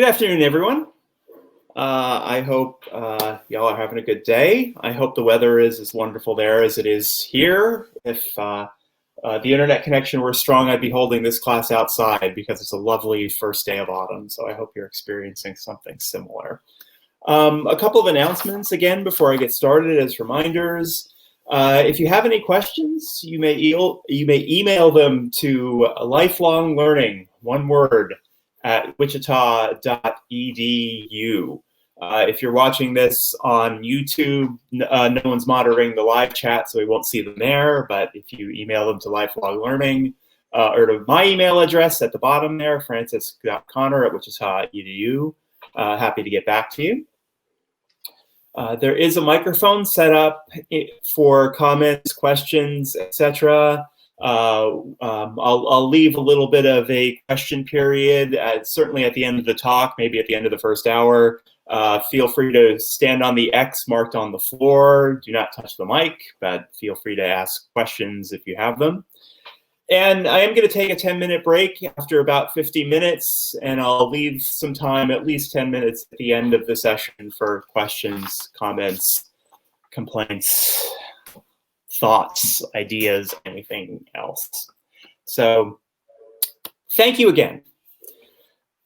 Good afternoon, everyone. I hope y'all are having a good day. I hope the weather is as wonderful there as it is here. If the internet connection were strong, I'd be holding this class outside because it's a lovely first day of autumn. So I hope you're experiencing something similar. A couple of announcements again before I get started as reminders. If you have any questions, you may email them to lifelonglearning, one word, at wichita.edu. If you're watching this on YouTube, no one's monitoring the live chat, so we won't see them there. But if you email them to Lifelong Learning or to my email address at the bottom there, francis.connor@wichita.edu, happy to get back to you. There is a microphone set up for comments, questions, etc. I'll leave a little bit of a question period, certainly at the end of the talk, maybe at the end of the first hour. Feel free to stand on the X marked on the floor. Do not touch the mic, but feel free to ask questions if you have them. And I am going to take a 10-minute break after about 50 minutes, and I'll leave some time, at least 10 minutes at the end of the session for questions, comments, complaints, thoughts, ideas, anything else. So thank you again.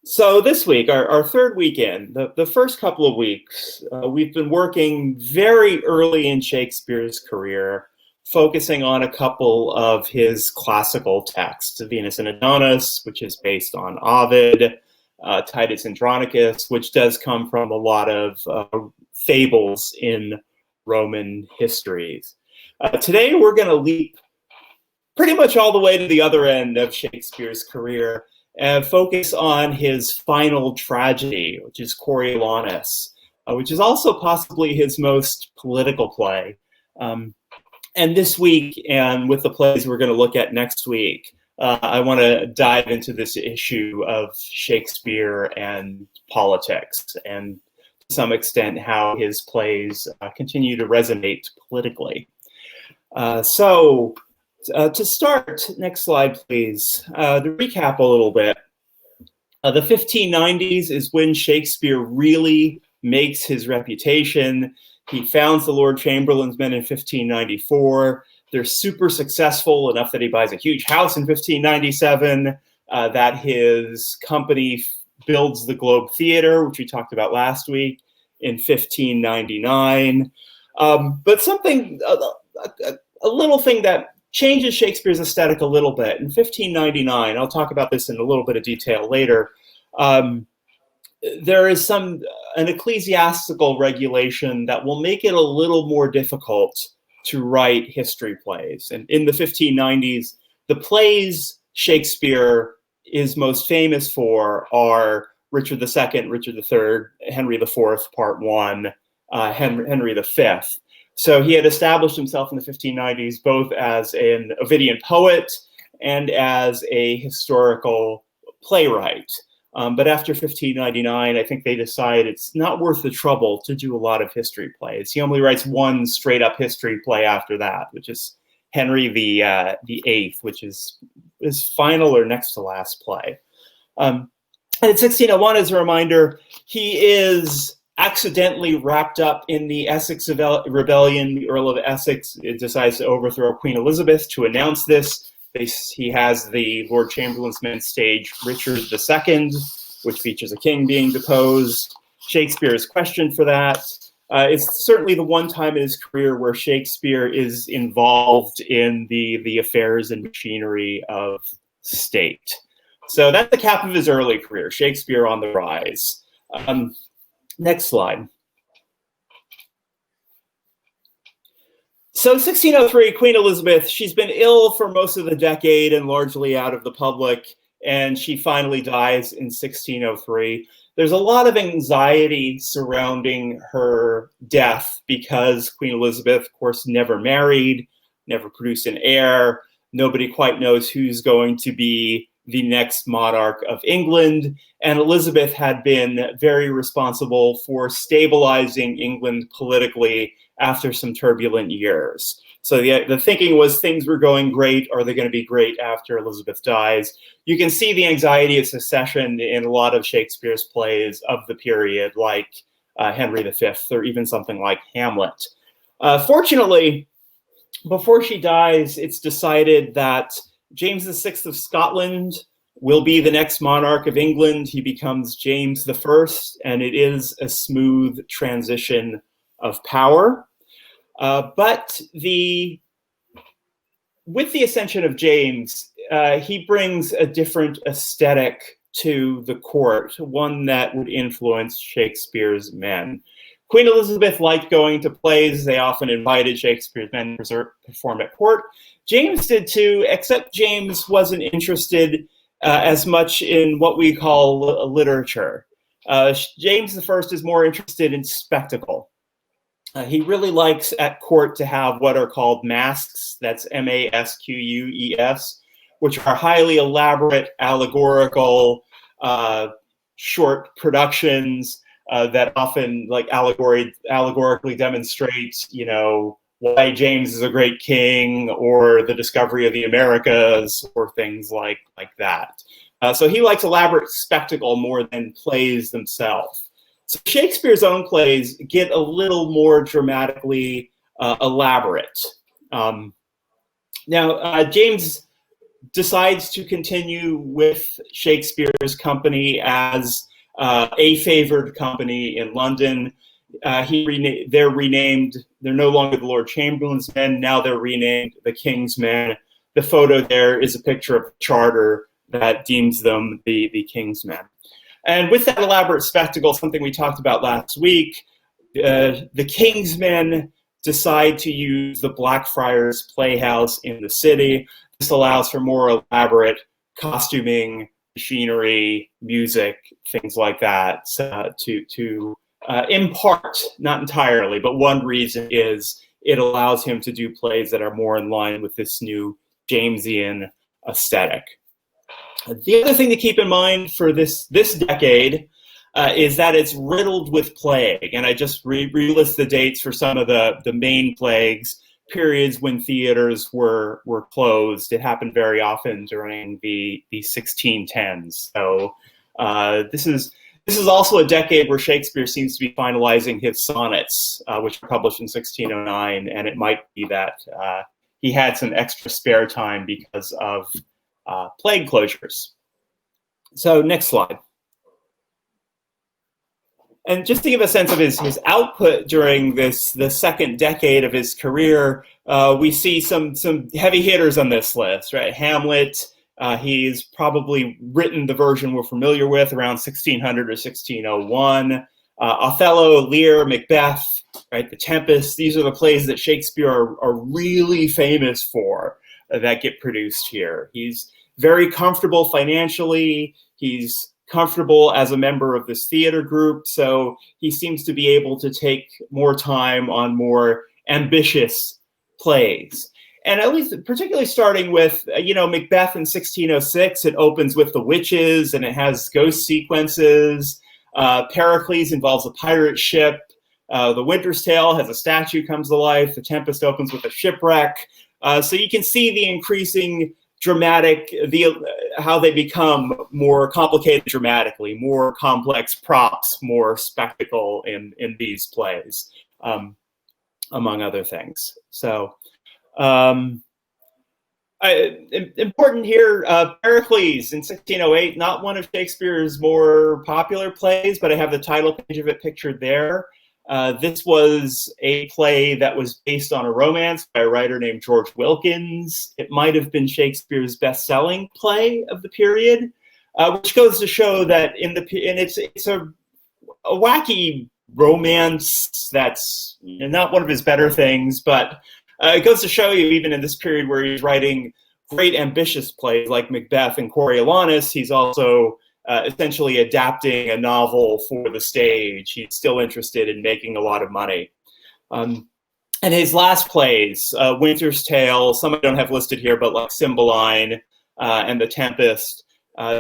So this week, our third weekend, the first couple of weeks, we've been working very early in Shakespeare's career, focusing on a couple of his classical texts, Venus and Adonis, which is based on Ovid, Titus Andronicus, which does come from a lot of fables in Roman histories. Today, we're going to leap pretty much all the way to the other end of Shakespeare's career and focus on his final tragedy, which is Coriolanus, which is also possibly his most political play. And this week, and with the plays we're going to look at next week, I want to dive into this issue of Shakespeare and politics, and to some extent how his plays continue to resonate politically. So to start, next slide, please. To recap a little bit, the 1590s is when Shakespeare really makes his reputation. He founds the Lord Chamberlain's Men in 1594. They're super successful enough that he buys a huge house in 1597, that his company builds the Globe Theater, which we talked about last week, in 1599. But something, a little thing that changes Shakespeare's aesthetic a little bit. In 1599, I'll talk about this in a little bit of detail later, there is an ecclesiastical regulation that will make it a little more difficult to write history plays. And in the 1590s, the plays Shakespeare is most famous for are Richard II, Richard III, Henry IV, Part 1, Henry V. So he had established himself in the 1590s both as an Ovidian poet and as a historical playwright. But after 1599, I think they decide it's not worth the trouble to do a lot of history plays. He only writes one straight-up history play after that, which is Henry VIII, which is his final or next to last play. And in 1601, as a reminder, he is accidentally wrapped up in the Essex Rebellion. The Earl of Essex decides to overthrow Queen Elizabeth. To announce this, he has the Lord Chamberlain's Men stage Richard II, which features a king being deposed. Shakespeare is questioned for that. It's certainly the one time in his career where Shakespeare is involved in the affairs and machinery of state. So that's the cap of his early career, Shakespeare on the rise. Next slide. So 1603, Queen Elizabeth, she's been ill for most of the decade and largely out of the public, and she finally dies in 1603. There's a lot of anxiety surrounding her death because Queen Elizabeth, of course, never married, never produced an heir. Nobody quite knows who's going to be the next monarch of England, and Elizabeth had been very responsible for stabilizing England politically after some turbulent years. So the thinking was things were going great. Are they going to be great after Elizabeth dies? You can see the anxiety of succession in a lot of Shakespeare's plays of the period, like Henry V, or even something like Hamlet. Fortunately, before she dies, it's decided that James VI of Scotland will be the next monarch of England. He becomes James I, and it is a smooth transition of power. But with the ascension of James, he brings a different aesthetic to the court, one that would influence Shakespeare's men. Queen Elizabeth liked going to plays. They often invited Shakespeare's men to perform at court. James did too, except James wasn't interested as much in what we call literature. James I is more interested in spectacle. He really likes at court to have what are called masques, that's masques, which are highly elaborate, allegorical, short productions that often like allegorically demonstrate, why James is a great king, or the discovery of the Americas, or things like that. So he likes elaborate spectacle more than plays themselves. So Shakespeare's own plays get a little more dramatically elaborate. Now, James decides to continue with Shakespeare's company as a favored company in London. They're renamed. They're no longer the Lord Chamberlain's Men. Now they're renamed the King's Men. The photo there is a picture of the charter that deems them the King's Men. And with that elaborate spectacle, something we talked about last week, the King's Men decide to use the Blackfriars Playhouse in the city. This allows for more elaborate costuming, machinery, music, things like that, in part, not entirely, but one reason is it allows him to do plays that are more in line with this new Jamesian aesthetic. The other thing to keep in mind for this decade is that it's riddled with plague. And I just relist the dates for some of the main plagues, periods when theaters were closed. It happened very often during the 1610s. So this is also a decade where Shakespeare seems to be finalizing his sonnets, which were published in 1609. And it might be that he had some extra spare time because of plague closures. So next slide. And just to give a sense of his output during the second decade of his career, we see some heavy hitters on this list, right? Hamlet, he's probably written the version we're familiar with around 1600 or 1601. Othello, Lear, Macbeth, right? The Tempest, these are the plays that Shakespeare are really famous for that get produced here. He's very comfortable financially. He's comfortable as a member of this theater group, so he seems to be able to take more time on more ambitious plays. And at least, particularly starting with, Macbeth in 1606, it opens with the witches and it has ghost sequences. Pericles involves a pirate ship. The Winter's Tale has a statue comes to life. The Tempest opens with a shipwreck. So you can see the increasing dramatic, how they become more complicated dramatically, more complex props, more spectacle in these plays, among other things. So important here, Pericles in 1608, not one of Shakespeare's more popular plays, but I have the title page of it pictured there. This was a play that was based on a romance by a writer named George Wilkins. It might have been Shakespeare's best-selling play of the period, which goes to show that it's a wacky romance that's not one of his better things, but it goes to show you even in this period where he's writing great ambitious plays like Macbeth and Coriolanus, he's also essentially adapting a novel for the stage. He's still interested in making a lot of money. And his last plays, Winter's Tale, some I don't have listed here, but like Cymbeline and The Tempest,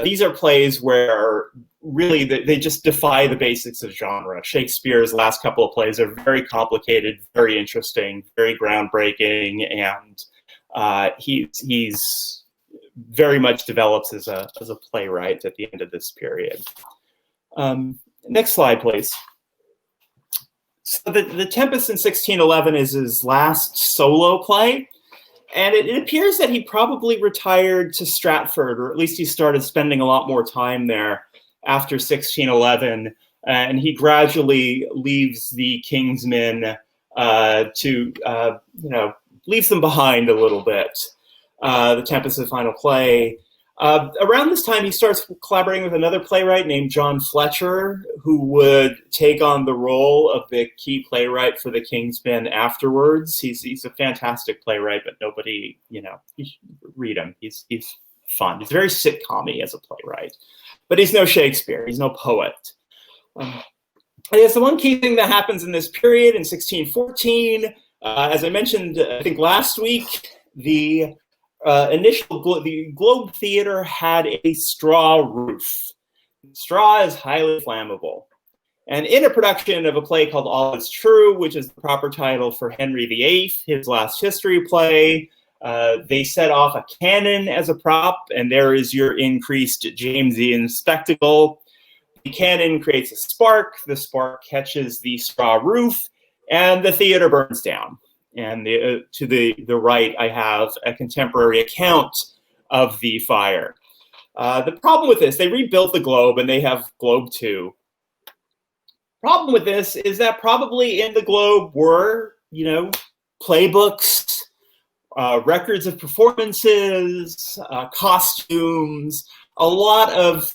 these are plays where really, they just defy the basics of genre. Shakespeare's last couple of plays are very complicated, very interesting, very groundbreaking, and he's very much develops as a playwright at the end of this period. Next slide, please. So the Tempest in 1611 is his last solo play. And it appears that he probably retired to Stratford, or at least he started spending a lot more time there after 1611. And he gradually leaves the King's Men leaves them behind a little bit. The Tempest is the final play. Around this time, he starts collaborating with another playwright named John Fletcher, who would take on the role of the key playwright for the King's Men afterwards. He's a fantastic playwright, but nobody, you should read him. He's fun. He's very sitcom-y as a playwright, but he's no Shakespeare. He's no poet. I guess the one key thing that happens in this period in 1614, as I mentioned, I think last week, the Globe Theater had a straw roof. Straw is highly flammable. And in a production of a play called All Is True, which is the proper title for Henry VIII, his last history play, they set off a cannon as a prop, and there is your increased Jamesian spectacle. The cannon creates a spark, the spark catches the straw roof, and the theater burns down. And to the right, I have a contemporary account of the fire. The problem with this, they rebuilt the Globe, and they have Globe 2. Problem with this is that probably in the Globe were, playbooks, records of performances, costumes, a lot of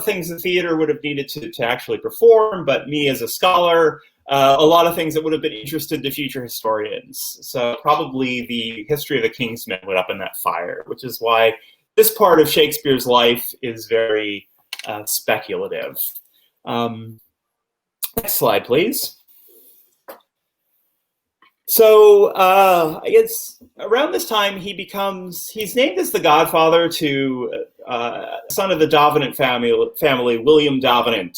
things the theater would have needed to actually perform, but me as a scholar, a lot of things that would have been interested to future historians. So probably the history of the King's Men went up in that fire, which is why this part of Shakespeare's life is very speculative. Next slide, please. So I guess around this time he's named as the godfather to son of the Davenant family, William Davenant.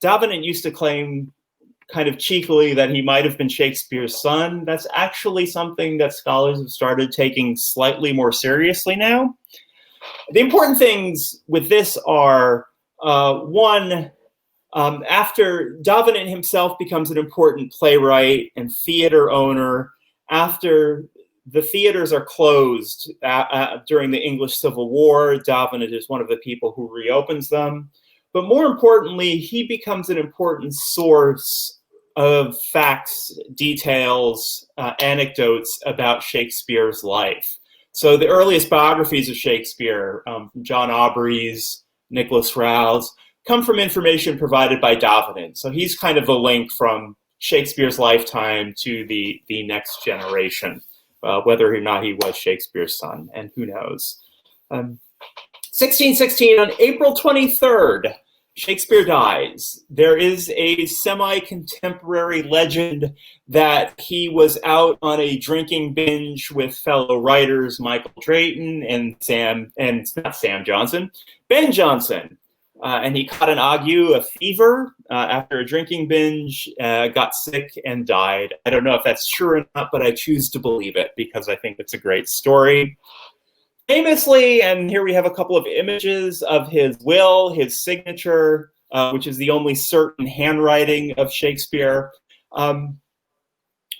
Davenant used to claim kind of cheekily that he might have been Shakespeare's son. That's actually something that scholars have started taking slightly more seriously now. The important things with this are, one, after Davenant himself becomes an important playwright and theater owner, after the theaters are closed during the English Civil War, Davenant is one of the people who reopens them. But more importantly, he becomes an important source of facts, details, anecdotes about Shakespeare's life. So the earliest biographies of Shakespeare, John Aubrey's, Nicholas Rowe's, come from information provided by Davenant. So he's kind of the link from Shakespeare's lifetime to the next generation, whether or not he was Shakespeare's son, and who knows. 1616, on April 23rd, Shakespeare dies. There is a semi-contemporary legend that he was out on a drinking binge with fellow writers Michael Drayton and Ben Jonson. And he caught an ague, a fever, after a drinking binge, got sick and died. I don't know if that's true or not, but I choose to believe it because I think it's a great story. Famously, and here we have a couple of images of his will, his signature, which is the only certain handwriting of Shakespeare.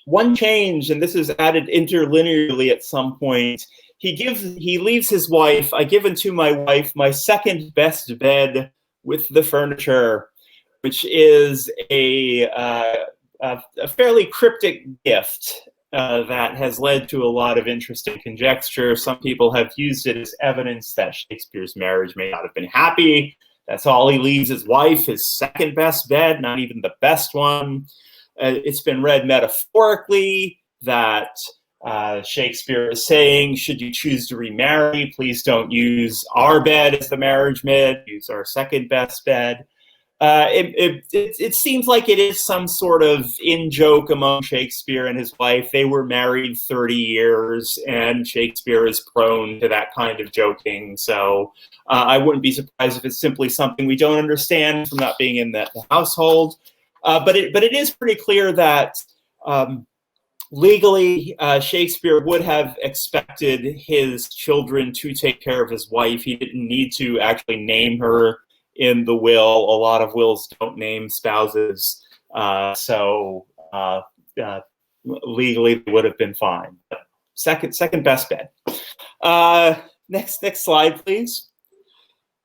One change, and this is added interlinearly at some point, he leaves his wife, "I give unto my wife my second best bed with the furniture," which is a fairly cryptic gift. That has led to a lot of interesting conjecture. Some people have used it as evidence that Shakespeare's marriage may not have been happy. That's all he leaves his wife, his second best bed, not even the best one. It's been read metaphorically that Shakespeare is saying, should you choose to remarry, please don't use our bed as the marriage bed, use our second best bed. It seems like it is some sort of in-joke among Shakespeare and his wife. They were married 30 years, and Shakespeare is prone to that kind of joking. So I wouldn't be surprised if it's simply something we don't understand from not being in the household. But it is pretty clear that legally, Shakespeare would have expected his children to take care of his wife. He didn't need to actually name her in the will. A lot of wills don't name spouses, so legally they would have been fine. Second best bet. Next slide, please.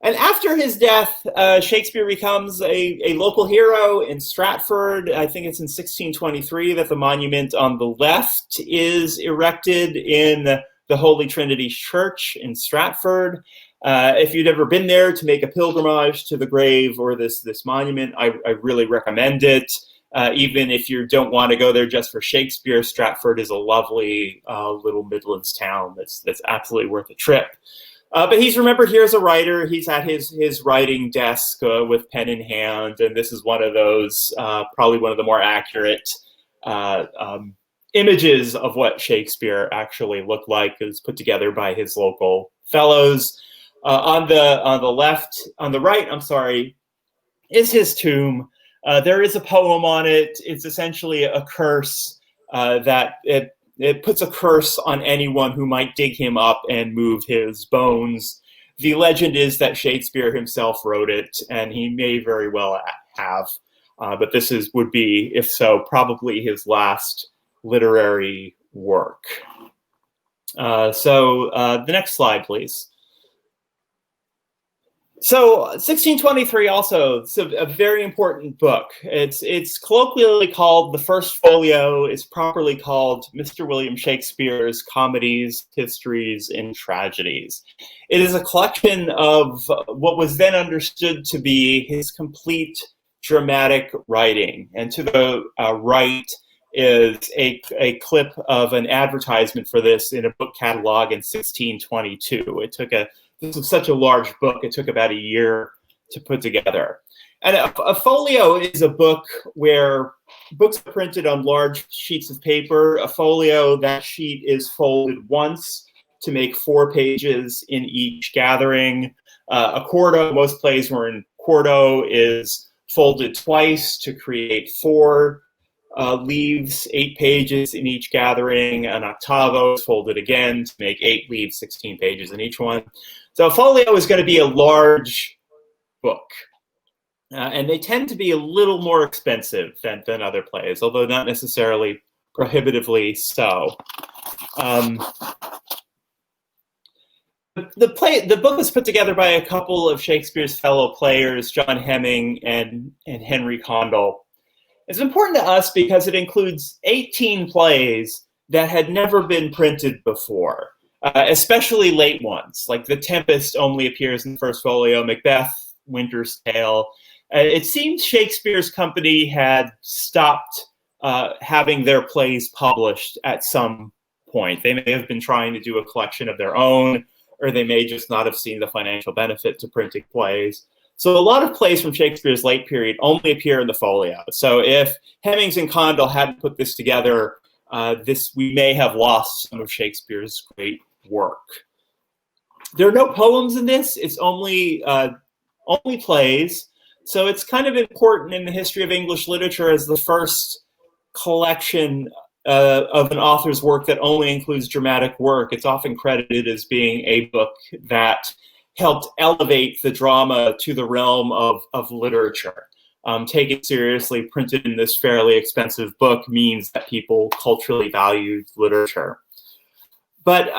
And after his death, Shakespeare becomes a local hero in Stratford. I think it's in 1623 that the monument on the left is erected in the Holy Trinity Church in Stratford. If you'd ever been there to make a pilgrimage to the grave or this monument, I really recommend it. Even if you don't want to go there just for Shakespeare, Stratford is a lovely little Midlands town that's absolutely worth a trip. But he's remembered here as a writer. He's at his writing desk with pen in hand, and this is one of those, probably one of the more accurate images of what Shakespeare actually looked like. It was put together by his local fellows. On the right, is his tomb. There is a poem on it. It's essentially a curse that it puts a curse on anyone who might dig him up and move his bones. The legend is that Shakespeare himself wrote it, and he may very well have. But this would be, if so, probably his last literary work. The next slide, please. So 1623 also, it's a very important book. It's colloquially called the First Folio. It's properly called Mr. William Shakespeare's Comedies, Histories, and Tragedies. It is a collection of what was then understood to be his complete dramatic writing. And to the right is a clip of an advertisement for this in a book catalog in 1622. This was such a large book, it took about a year to put together. And a folio is a book where books are printed on large sheets of paper. A folio, that sheet is folded once to make 4 pages in each gathering. A quarto, most plays were in quarto, is folded twice to create 4 leaves, 8 pages in each gathering. An octavo is folded again to make 8 leaves, 16 pages in each one. So a folio is going to be a large book. And they tend to be a little more expensive than other plays, although not necessarily prohibitively so. The book was put together by a couple of Shakespeare's fellow players, John Hemming and Henry Condell. It's important to us because it includes 18 plays that had never been printed before, especially late ones, like The Tempest only appears in the First Folio, Macbeth, Winter's Tale. It seems Shakespeare's company had stopped having their plays published at some point. They may have been trying to do a collection of their own, or they may just not have seen the financial benefit to printing plays. So a lot of plays from Shakespeare's late period only appear in the folio. So if Hemmings and Condell hadn't put this together, we may have lost some of Shakespeare's great work. There are no poems in this. It's only plays. So it's kind of important in the history of English literature as the first collection of an author's work that only includes dramatic work. It's often credited as being a book that helped elevate the drama to the realm of literature. Taken seriously, printed in this fairly expensive book means that people culturally valued literature. But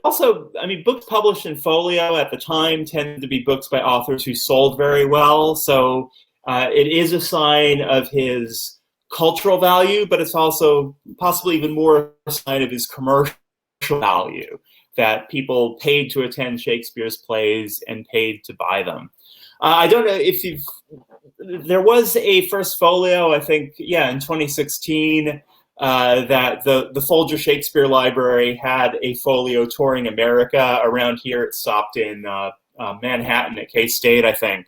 also, I mean, books published in folio at the time tended to be books by authors who sold very well. So it is a sign of his cultural value, but it's also possibly even more a sign of his commercial value, that people paid to attend Shakespeare's plays and paid to buy them. I don't know if there was a First Folio, I think, in 2016, that the Folger Shakespeare Library had a folio touring America. Around here, it stopped in Manhattan at K-State, I think.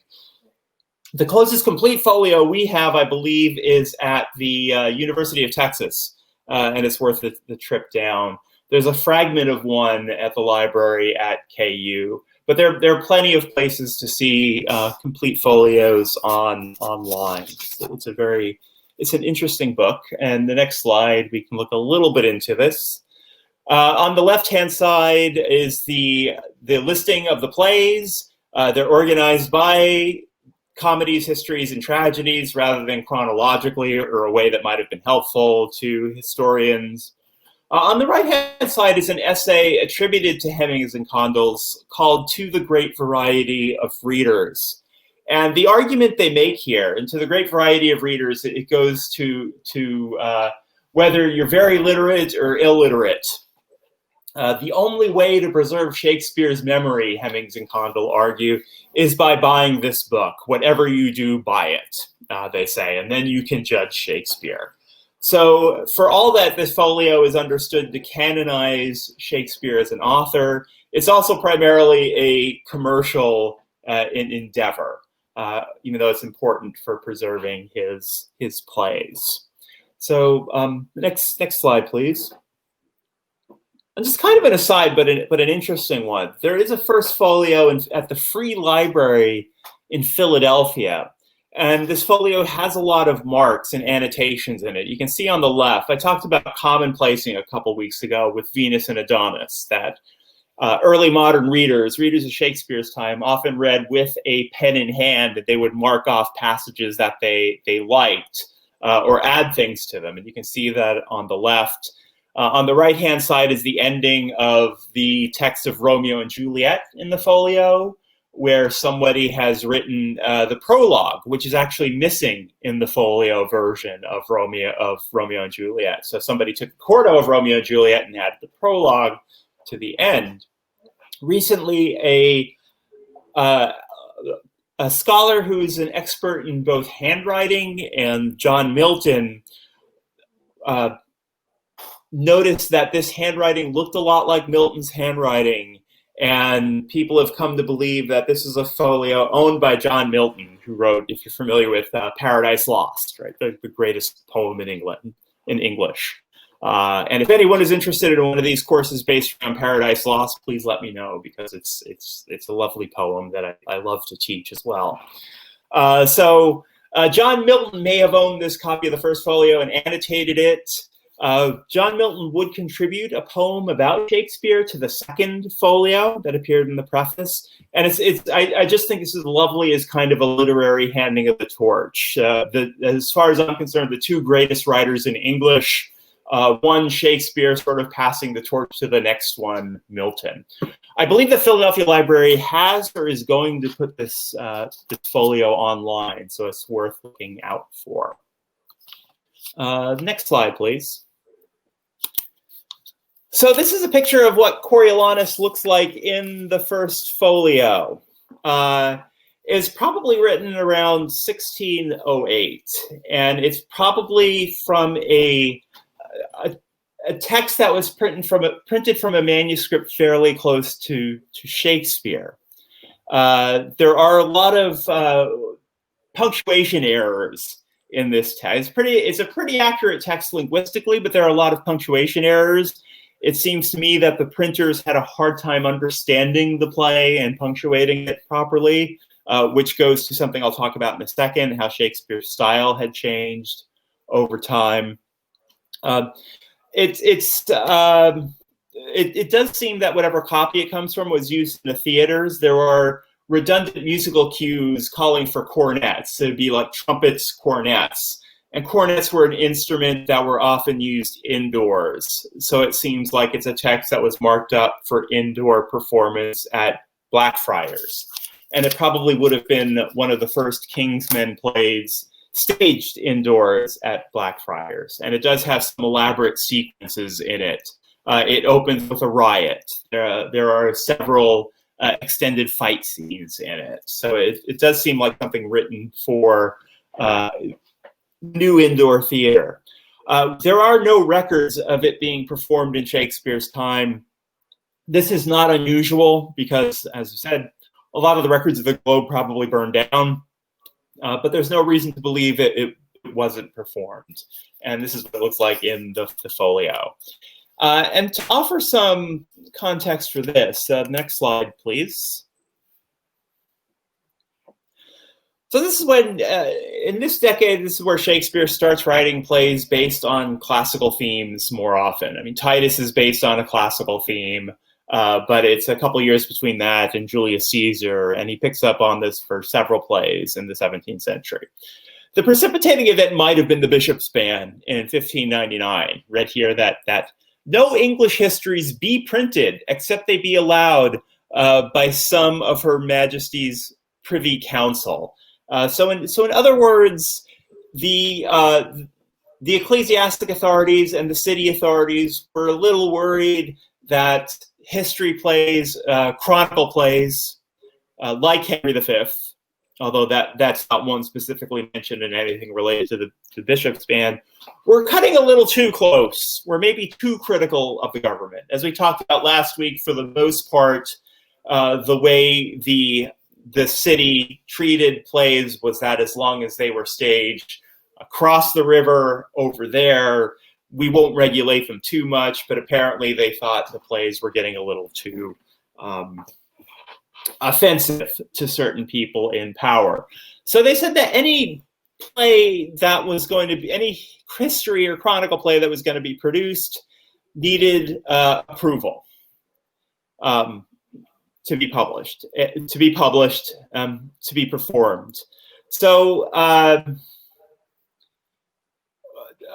The closest complete folio we have, I believe, is at the University of Texas, and it's worth the trip down. There's a fragment of one at the library at KU, but there are plenty of places to see complete folios online. So it's an interesting book. And the next slide, we can look a little bit into this. On the left-hand side is the listing of the plays. They're organized by comedies, histories, and tragedies rather than chronologically, or a way that might have been helpful to historians. On the right-hand side is an essay attributed to Hemmings and Condell's called To the Great Variety of Readers. And the argument they make here, and to the great variety of readers, it goes to whether you're very literate or illiterate. The only way to preserve Shakespeare's memory, Hemmings and Condell argue, is by buying this book. Whatever you do, buy it, they say, and then you can judge Shakespeare. So for all that this folio is understood to canonize Shakespeare as an author, it's also primarily a commercial endeavor, even though it's important for preserving his plays. So next slide, please. And just kind of an aside, but an interesting one. There is a First Folio at the Free Library in Philadelphia. And this folio has a lot of marks and annotations in it. You can see on the left, I talked about commonplacing a couple weeks ago with Venus and Adonis, that early modern readers of Shakespeare's time, often read with a pen in hand, that they would mark off passages that they liked or add things to them. And you can see that on the left. On the right-hand side is the ending of the text of Romeo and Juliet in the folio, where somebody has written the prologue, which is actually missing in the folio version of Romeo and Juliet. So somebody took a quarto of Romeo and Juliet and added the prologue to the end. Recently, a scholar who's an expert in both handwriting and John Milton noticed that this handwriting looked a lot like Milton's handwriting, and people have come to believe that this is a folio owned by John Milton, who wrote, if you're familiar with Paradise Lost, right, the greatest poem in English. And if anyone is interested in one of these courses based around Paradise Lost, please let me know, because it's a lovely poem that I love to teach as well. So John Milton may have owned this copy of the First Folio and annotated it. John Milton would contribute a poem about Shakespeare to the second folio that appeared in the preface. And I just think this is lovely as kind of a literary handing of the torch. As far as I'm concerned, the two greatest writers in English, one Shakespeare sort of passing the torch to the next one, Milton. I believe the Philadelphia Library has or is going to put this folio online, so it's worth looking out for. Next slide, please. So this is a picture of what Coriolanus looks like in the First Folio. It's probably written around 1608, and it's probably from a text that was printed from a manuscript fairly close to Shakespeare. There are a lot of punctuation errors in this text. It's a pretty accurate text linguistically, but there are a lot of punctuation errors. It seems to me that the printers had a hard time understanding the play and punctuating it properly, which goes to something I'll talk about in a second, how Shakespeare's style had changed over time. It does seem that whatever copy it comes from was used in the theaters. There are redundant musical cues calling for cornets. So it'd be like trumpets, cornets. And cornets were an instrument that were often used indoors. So it seems like it's a text that was marked up for indoor performance at Blackfriars. And it probably would have been one of the first King's Men plays staged indoors at Blackfriars. And it does have some elaborate sequences in it. It opens with a riot. There are several extended fight scenes in it. So it does seem like something written for new indoor theater. There are no records of it being performed in Shakespeare's time. This is not unusual because, as I said, a lot of the records of the Globe probably burned down. but there's no reason to believe it wasn't performed. And this is what it looks like in the folio. And to offer some context for this, next slide, please. So this is when, in this decade, this is where Shakespeare starts writing plays based on classical themes more often. I mean, Titus is based on a classical theme, but it's a couple years between that and Julius Caesar, and he picks up on this for several plays in the 17th century. The precipitating event might have been the Bishop's Ban in 1599. Read here that no English histories be printed except they be allowed by some of Her Majesty's Privy Council. So in other words, the ecclesiastic authorities and the city authorities were a little worried that history plays, chronicle plays, like Henry V, although that's not one specifically mentioned in anything related to the Bishop's Ban, we're cutting a little too close. We're maybe too critical of the government. As we talked about last week, for the most part, the way the city treated plays was that as long as they were staged across the river over there, we won't regulate them too much, but apparently they thought the plays were getting a little too offensive to certain people in power. So they said that any play that was going to be, any history or chronicle play that was going to be produced needed approval. To be published, to be performed. So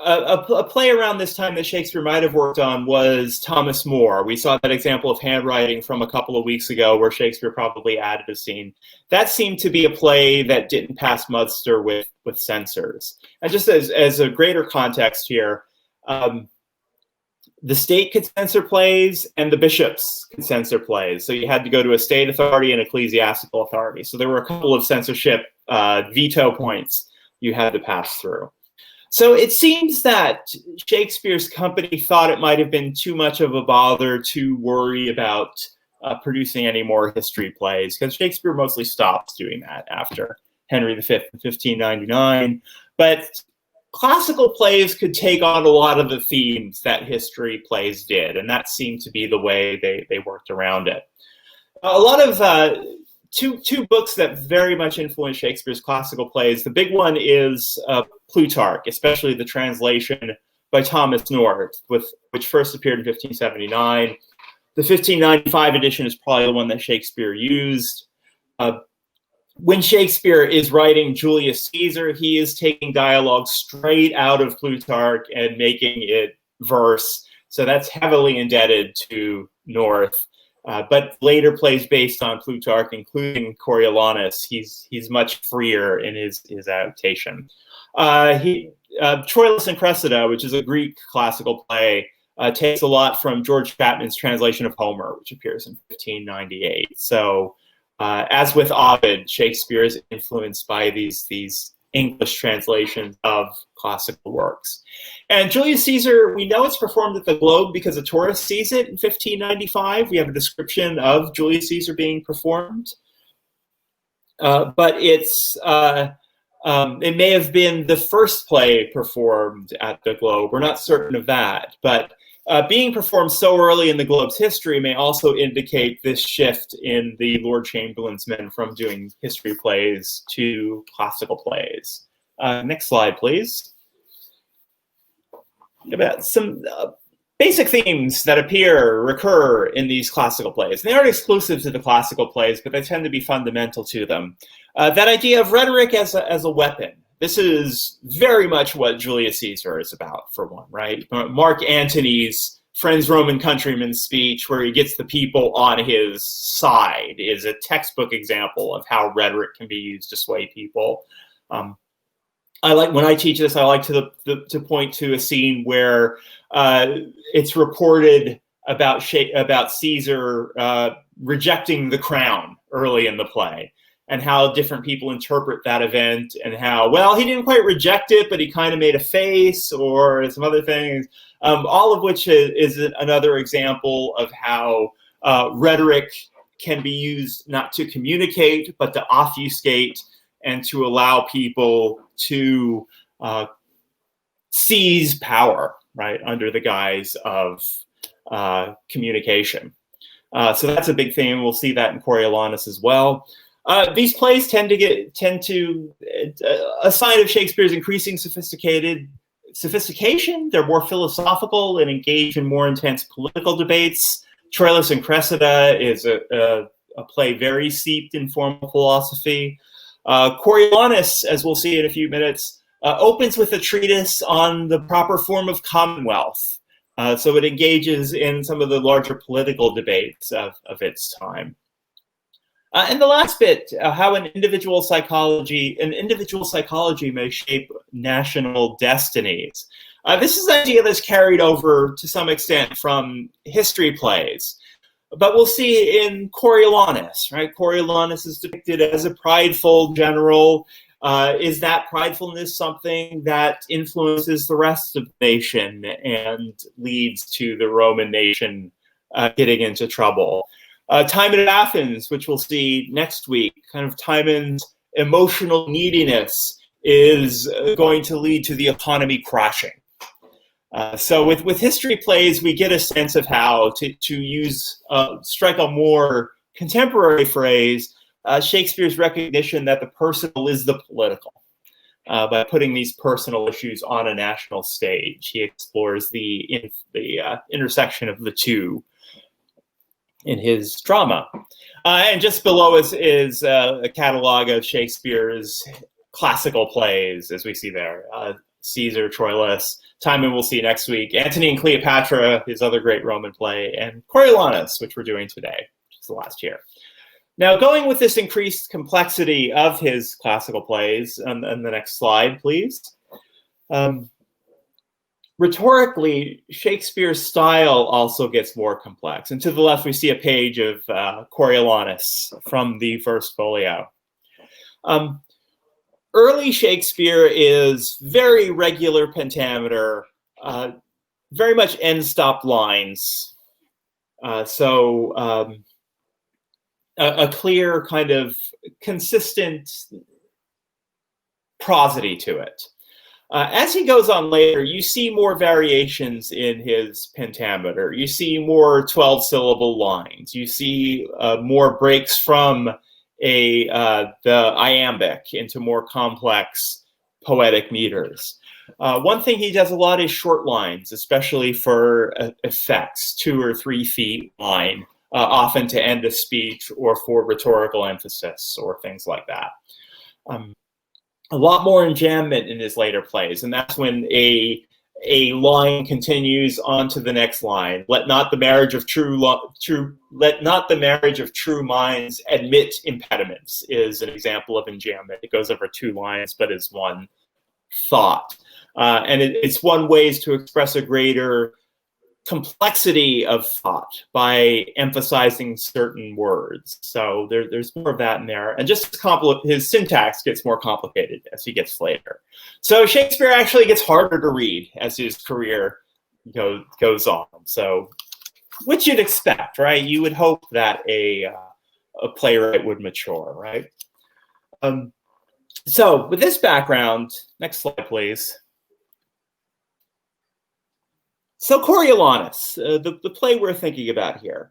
a play around this time that Shakespeare might have worked on was Thomas More. We saw that example of handwriting from a couple of weeks ago where Shakespeare probably added a scene. That seemed to be a play that didn't pass muster with censors. And just as a greater context here, the state could censor plays and the bishops could censor plays. So you had to go to a state authority and ecclesiastical authority. So there were a couple of censorship veto points you had to pass through. So it seems that Shakespeare's company thought it might have been too much of a bother to worry about producing any more history plays, because Shakespeare mostly stops doing that after Henry V in 1599. But classical plays could take on a lot of the themes that history plays did, and that seemed to be the way they worked around it. A lot of two books that very much influenced Shakespeare's classical plays. The big one is Plutarch, especially the translation by Thomas North, which first appeared in 1579. The 1595 edition is probably the one that Shakespeare used. When Shakespeare is writing Julius Caesar, he is taking dialogue straight out of Plutarch and making it verse. So that's heavily indebted to North. But later plays based on Plutarch, including Coriolanus, he's much freer in his adaptation. Troilus and Cressida, which is a Greek classical play, takes a lot from George Chapman's translation of Homer, which appears in 1598. So as with Ovid, Shakespeare is influenced by these English translations of classical works. And Julius Caesar, we know it's performed at the Globe because a tourist sees it in 1595. We have a description of Julius Caesar being performed. But it may have been the first play performed at the Globe. We're not certain of that. But being performed so early in the Globe's history may also indicate this shift in the Lord Chamberlain's men from doing history plays to classical plays. Next slide, please. About some basic themes that recur in these classical plays. They aren't exclusive to the classical plays, but they tend to be fundamental to them. That idea of rhetoric as a weapon. This is very much what Julius Caesar is about, for one, right? Mark Antony's Friends, Roman Countrymen speech, where he gets the people on his side, is a textbook example of how rhetoric can be used to sway people. When I teach this, I like to point to a scene where it's reported about Caesar rejecting the crown early in the play, and how different people interpret that event, and how, well, he didn't quite reject it, but he kind of made a face or some other things, all of which is another example of how rhetoric can be used not to communicate, but to obfuscate and to allow people to seize power, right, under the guise of communication. So that's a big theme. We'll see that in Coriolanus as well. These plays tend to a sign of Shakespeare's increasing sophistication. They're more philosophical and engage in more intense political debates. Troilus and Cressida is a play very steeped in formal philosophy. Coriolanus, as we'll see in a few minutes, opens with a treatise on the proper form of commonwealth. So it engages in some of the larger political debates of its time. And the last bit, how an individual psychology may shape national destinies. This is an idea that's carried over to some extent from history plays. But we'll see in Coriolanus, right? Coriolanus is depicted as a prideful general. Is that pridefulness something that influences the rest of the nation and leads to the Roman nation getting into trouble? Timon at Athens, which we'll see next week, kind of Timon's emotional neediness is going to lead to the economy crashing. So with history plays, we get a sense of how to strike a more contemporary phrase, Shakespeare's recognition that the personal is the political. By putting these personal issues on a national stage, he explores the intersection of the two in his drama. And just below is a catalog of Shakespeare's classical plays, as we see there. Caesar, Troilus, Timon we'll see next week, Antony and Cleopatra, his other great Roman play, and Coriolanus, which we're doing today, which is the last year. Now, going with this increased complexity of his classical plays, and the next slide, please. Rhetorically, Shakespeare's style also gets more complex. And to the left, we see a page of Coriolanus from the First Folio. Early Shakespeare is very regular pentameter, very end-stop lines. A clear kind of consistent prosody to it. As he goes on later, you see more variations in his pentameter. You see more 12-syllable lines. You see more breaks from the iambic into more complex poetic meters. One thing he does a lot is short lines, especially for effects, 2 or 3 feet line, often to end a speech or for rhetorical emphasis or things like that. A lot more enjambment in his later plays, and that's when a line continues on to the next line. Let not the marriage of true minds admit impediments is an example of enjambment. It goes over 2 lines, but it's one thought, and it's one way to express a greater complexity of thought by emphasizing certain words. So there's more of that in there. And just his syntax gets more complicated as he gets later. So Shakespeare actually gets harder to read as his career goes on. So, which you'd expect, right? You would hope that a playwright would mature, right? So with this background, next slide, please. So Coriolanus, the play we're thinking about here.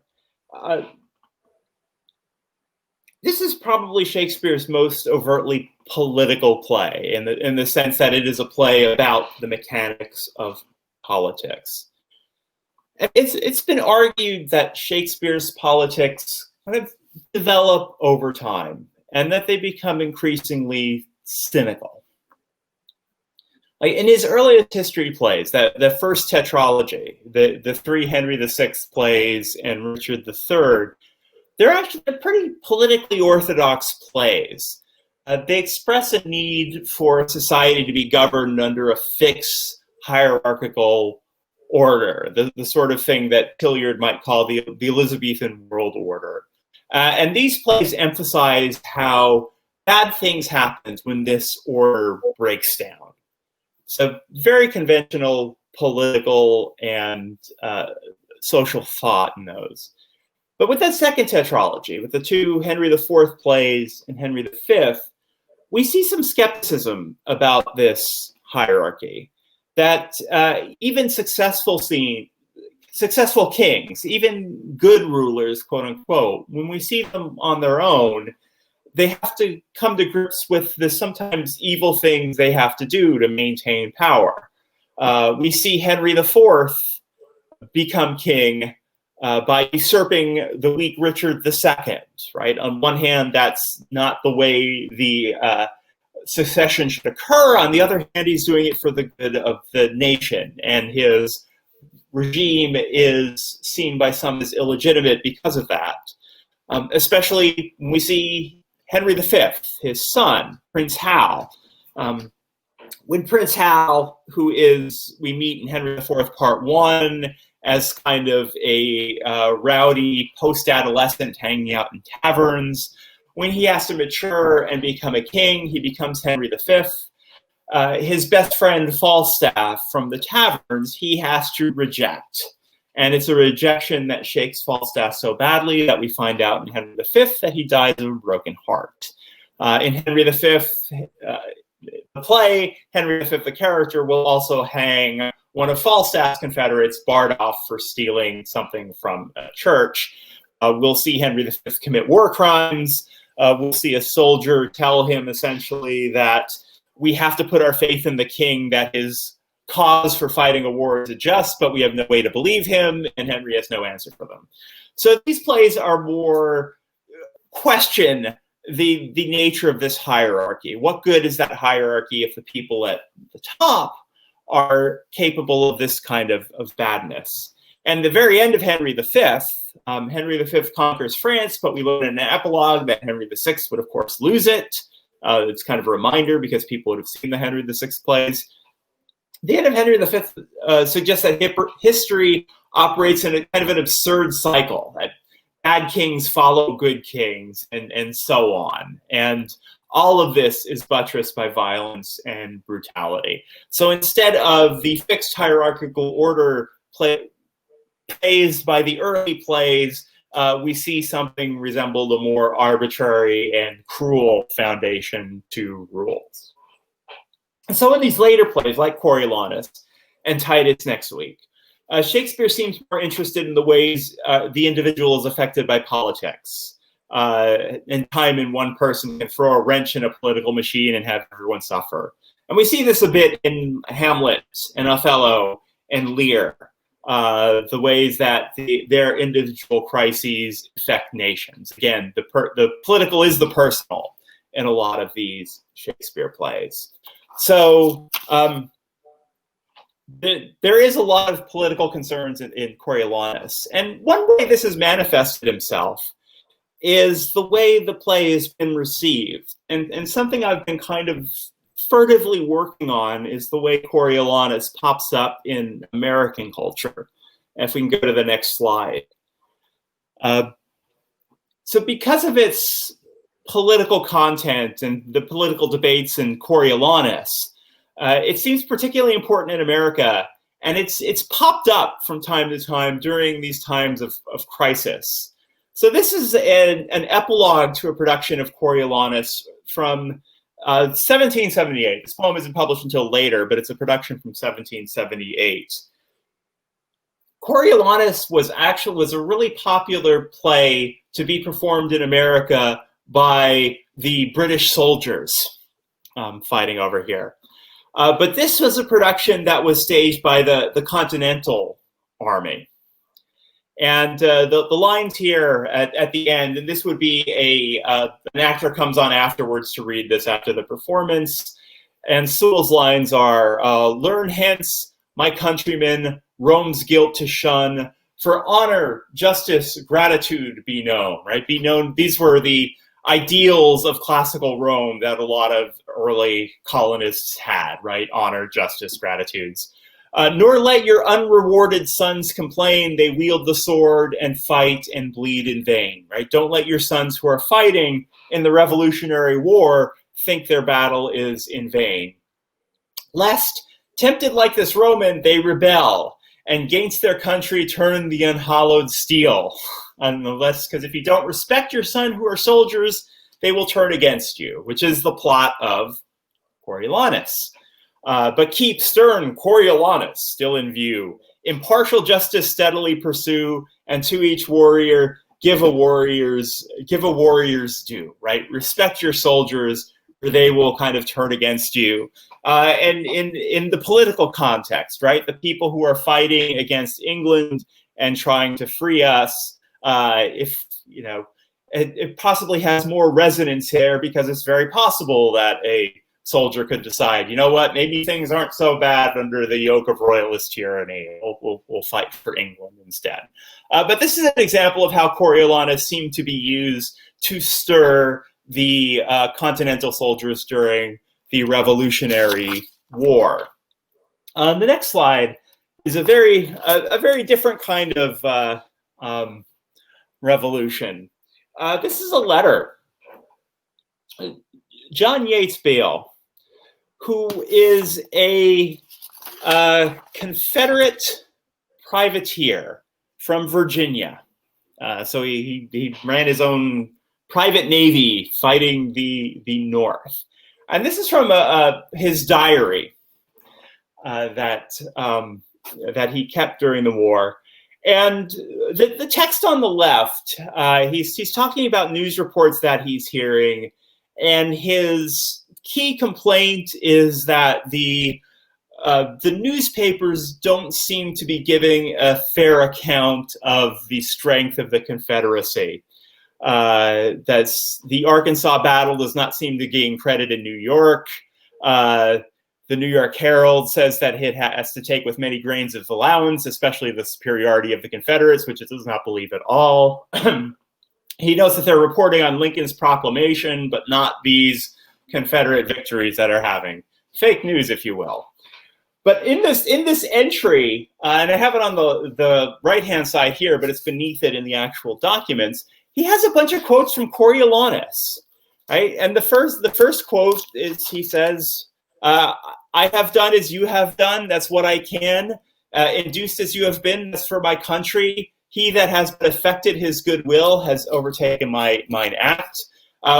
This is probably Shakespeare's most overtly political play in the sense that it is a play about the mechanics of politics. It's been argued that Shakespeare's politics kind of develop over time and that they become increasingly cynical. Like in his earliest history plays, the first tetralogy, the 3 Henry VI plays and Richard III, they're actually pretty politically orthodox plays. They express a need for society to be governed under a fixed hierarchical order, the sort of thing that Hilliard might call the Elizabethan world order. And these plays emphasize how bad things happen when this order breaks down. So very conventional political and social thought in those. But with that second tetralogy, with the 2 Henry IV plays and Henry V, we see some skepticism about this hierarchy, that even successful kings, even good rulers, quote unquote, when we see them on their own, they have to come to grips with the sometimes evil things they have to do to maintain power. We see Henry IV become king by usurping the weak Richard II, right? On one hand, that's not the way the succession should occur. On the other hand, he's doing it for the good of the nation, and his regime is seen by some as illegitimate because of that. Especially when we see Henry V, his son, Prince Hal. When Prince Hal, who we meet in Henry IV Part 1 as kind of a rowdy post-adolescent hanging out in taverns, when he has to mature and become a king, he becomes Henry V. His best friend Falstaff from the taverns, he has to reject. And it's a rejection that shakes Falstaff so badly that we find out in Henry V that he dies of a broken heart. In Henry V, the play, Henry V, the character, will also hang one of Falstaff's confederates, Bardolph, for stealing something from a church. We'll see Henry V commit war crimes. We'll see a soldier tell him essentially that we have to put our faith in the king, that his cause for fighting a war is just, but we have no way to believe him, and Henry has no answer for them. So these plays are more question the nature of this hierarchy. What good is that hierarchy if the people at the top are capable of this kind of badness? And the very end of Henry V, Henry V conquers France, but we learn in an epilogue that Henry VI would, of course, lose it. It's kind of a reminder because people would have seen the Henry VI plays. The end of Henry V suggests that history operates in a kind of an absurd cycle, that bad kings follow good kings, and so on. And all of this is buttressed by violence and brutality. So instead of the fixed hierarchical order praised by the early plays, we see something resemble a more arbitrary and cruel foundation to rules. And so in these later plays, like Coriolanus and Titus next week, Shakespeare seems more interested in the ways the individual is affected by politics. And time in one person can throw a wrench in a political machine and have everyone suffer. And we see this a bit in Hamlet and Othello and Lear, the ways that their individual crises affect nations. Again, the political is the personal in a lot of these Shakespeare plays. So there is a lot of political concerns in Coriolanus. And one way this has manifested himself is the way the play has been received. And something I've been kind of furtively working on is the way Coriolanus pops up in American culture. If we can go to the next slide. So because of its political content and the political debates in Coriolanus, it seems particularly important in America, and it's popped up from time to time during these times of crisis. So this is an epilogue to a production of Coriolanus from 1778. This poem isn't published until later, but it's a production from 1778. Coriolanus was a really popular play to be performed in America by the British soldiers fighting over here. But this was a production that was staged by the Continental Army. And the lines here at the end, and this would be an actor comes on afterwards to read this after the performance. And Sewell's lines are, learn hence, my countrymen, Rome's guilt to shun, for honor, justice, gratitude be known, right? Be known, these were the ideals of classical Rome that a lot of early colonists had, right? Honor, justice, gratitudes. Nor let your unrewarded sons complain, they wield the sword and fight and bleed in vain, right? Don't let your sons who are fighting in the Revolutionary War think their battle is in vain. Lest, tempted like this Roman, they rebel, and gainst their country turn the unhallowed steel. Unless, because if you don't respect your son who are soldiers, they will turn against you, which is the plot of Coriolanus. But keep stern Coriolanus still in view. Impartial justice steadily pursue, and to each warrior give a warrior's due, right? Respect your soldiers, or they will kind of turn against you. And in the political context, right? The people who are fighting against England and trying to free us, if, you know, it possibly has more resonance here because it's very possible that a soldier could decide, you know what, maybe things aren't so bad under the yoke of royalist tyranny. We'll fight for England instead. But this is an example of how Coriolanus seemed to be used to stir the continental soldiers during the Revolutionary War. The next slide is a very different kind of revolution. This is a letter. John Yates Beale, who is a Confederate privateer from Virginia. So he ran his own private navy fighting the North. And this is from his diary that he kept during the war. And the text on the left, he's talking about news reports that he's hearing, and his key complaint is that the newspapers don't seem to be giving a fair account of the strength of the Confederacy. That's the Arkansas battle does not seem to gain credit in New York. The New York Herald says that it has to take with many grains of allowance, especially the superiority of the Confederates, which it does not believe at all. He notes that they're reporting on Lincoln's proclamation, but not these Confederate victories that are having. Fake news, if you will. But in this entry, and I have it on the right-hand side here, but it's beneath it in the actual documents, he has a bunch of quotes from Coriolanus, right? And the first quote is, he says, I have done as you have done, that's what I can. Induced as you have been, that's for my country. He that has effected his goodwill has overtaken mine act,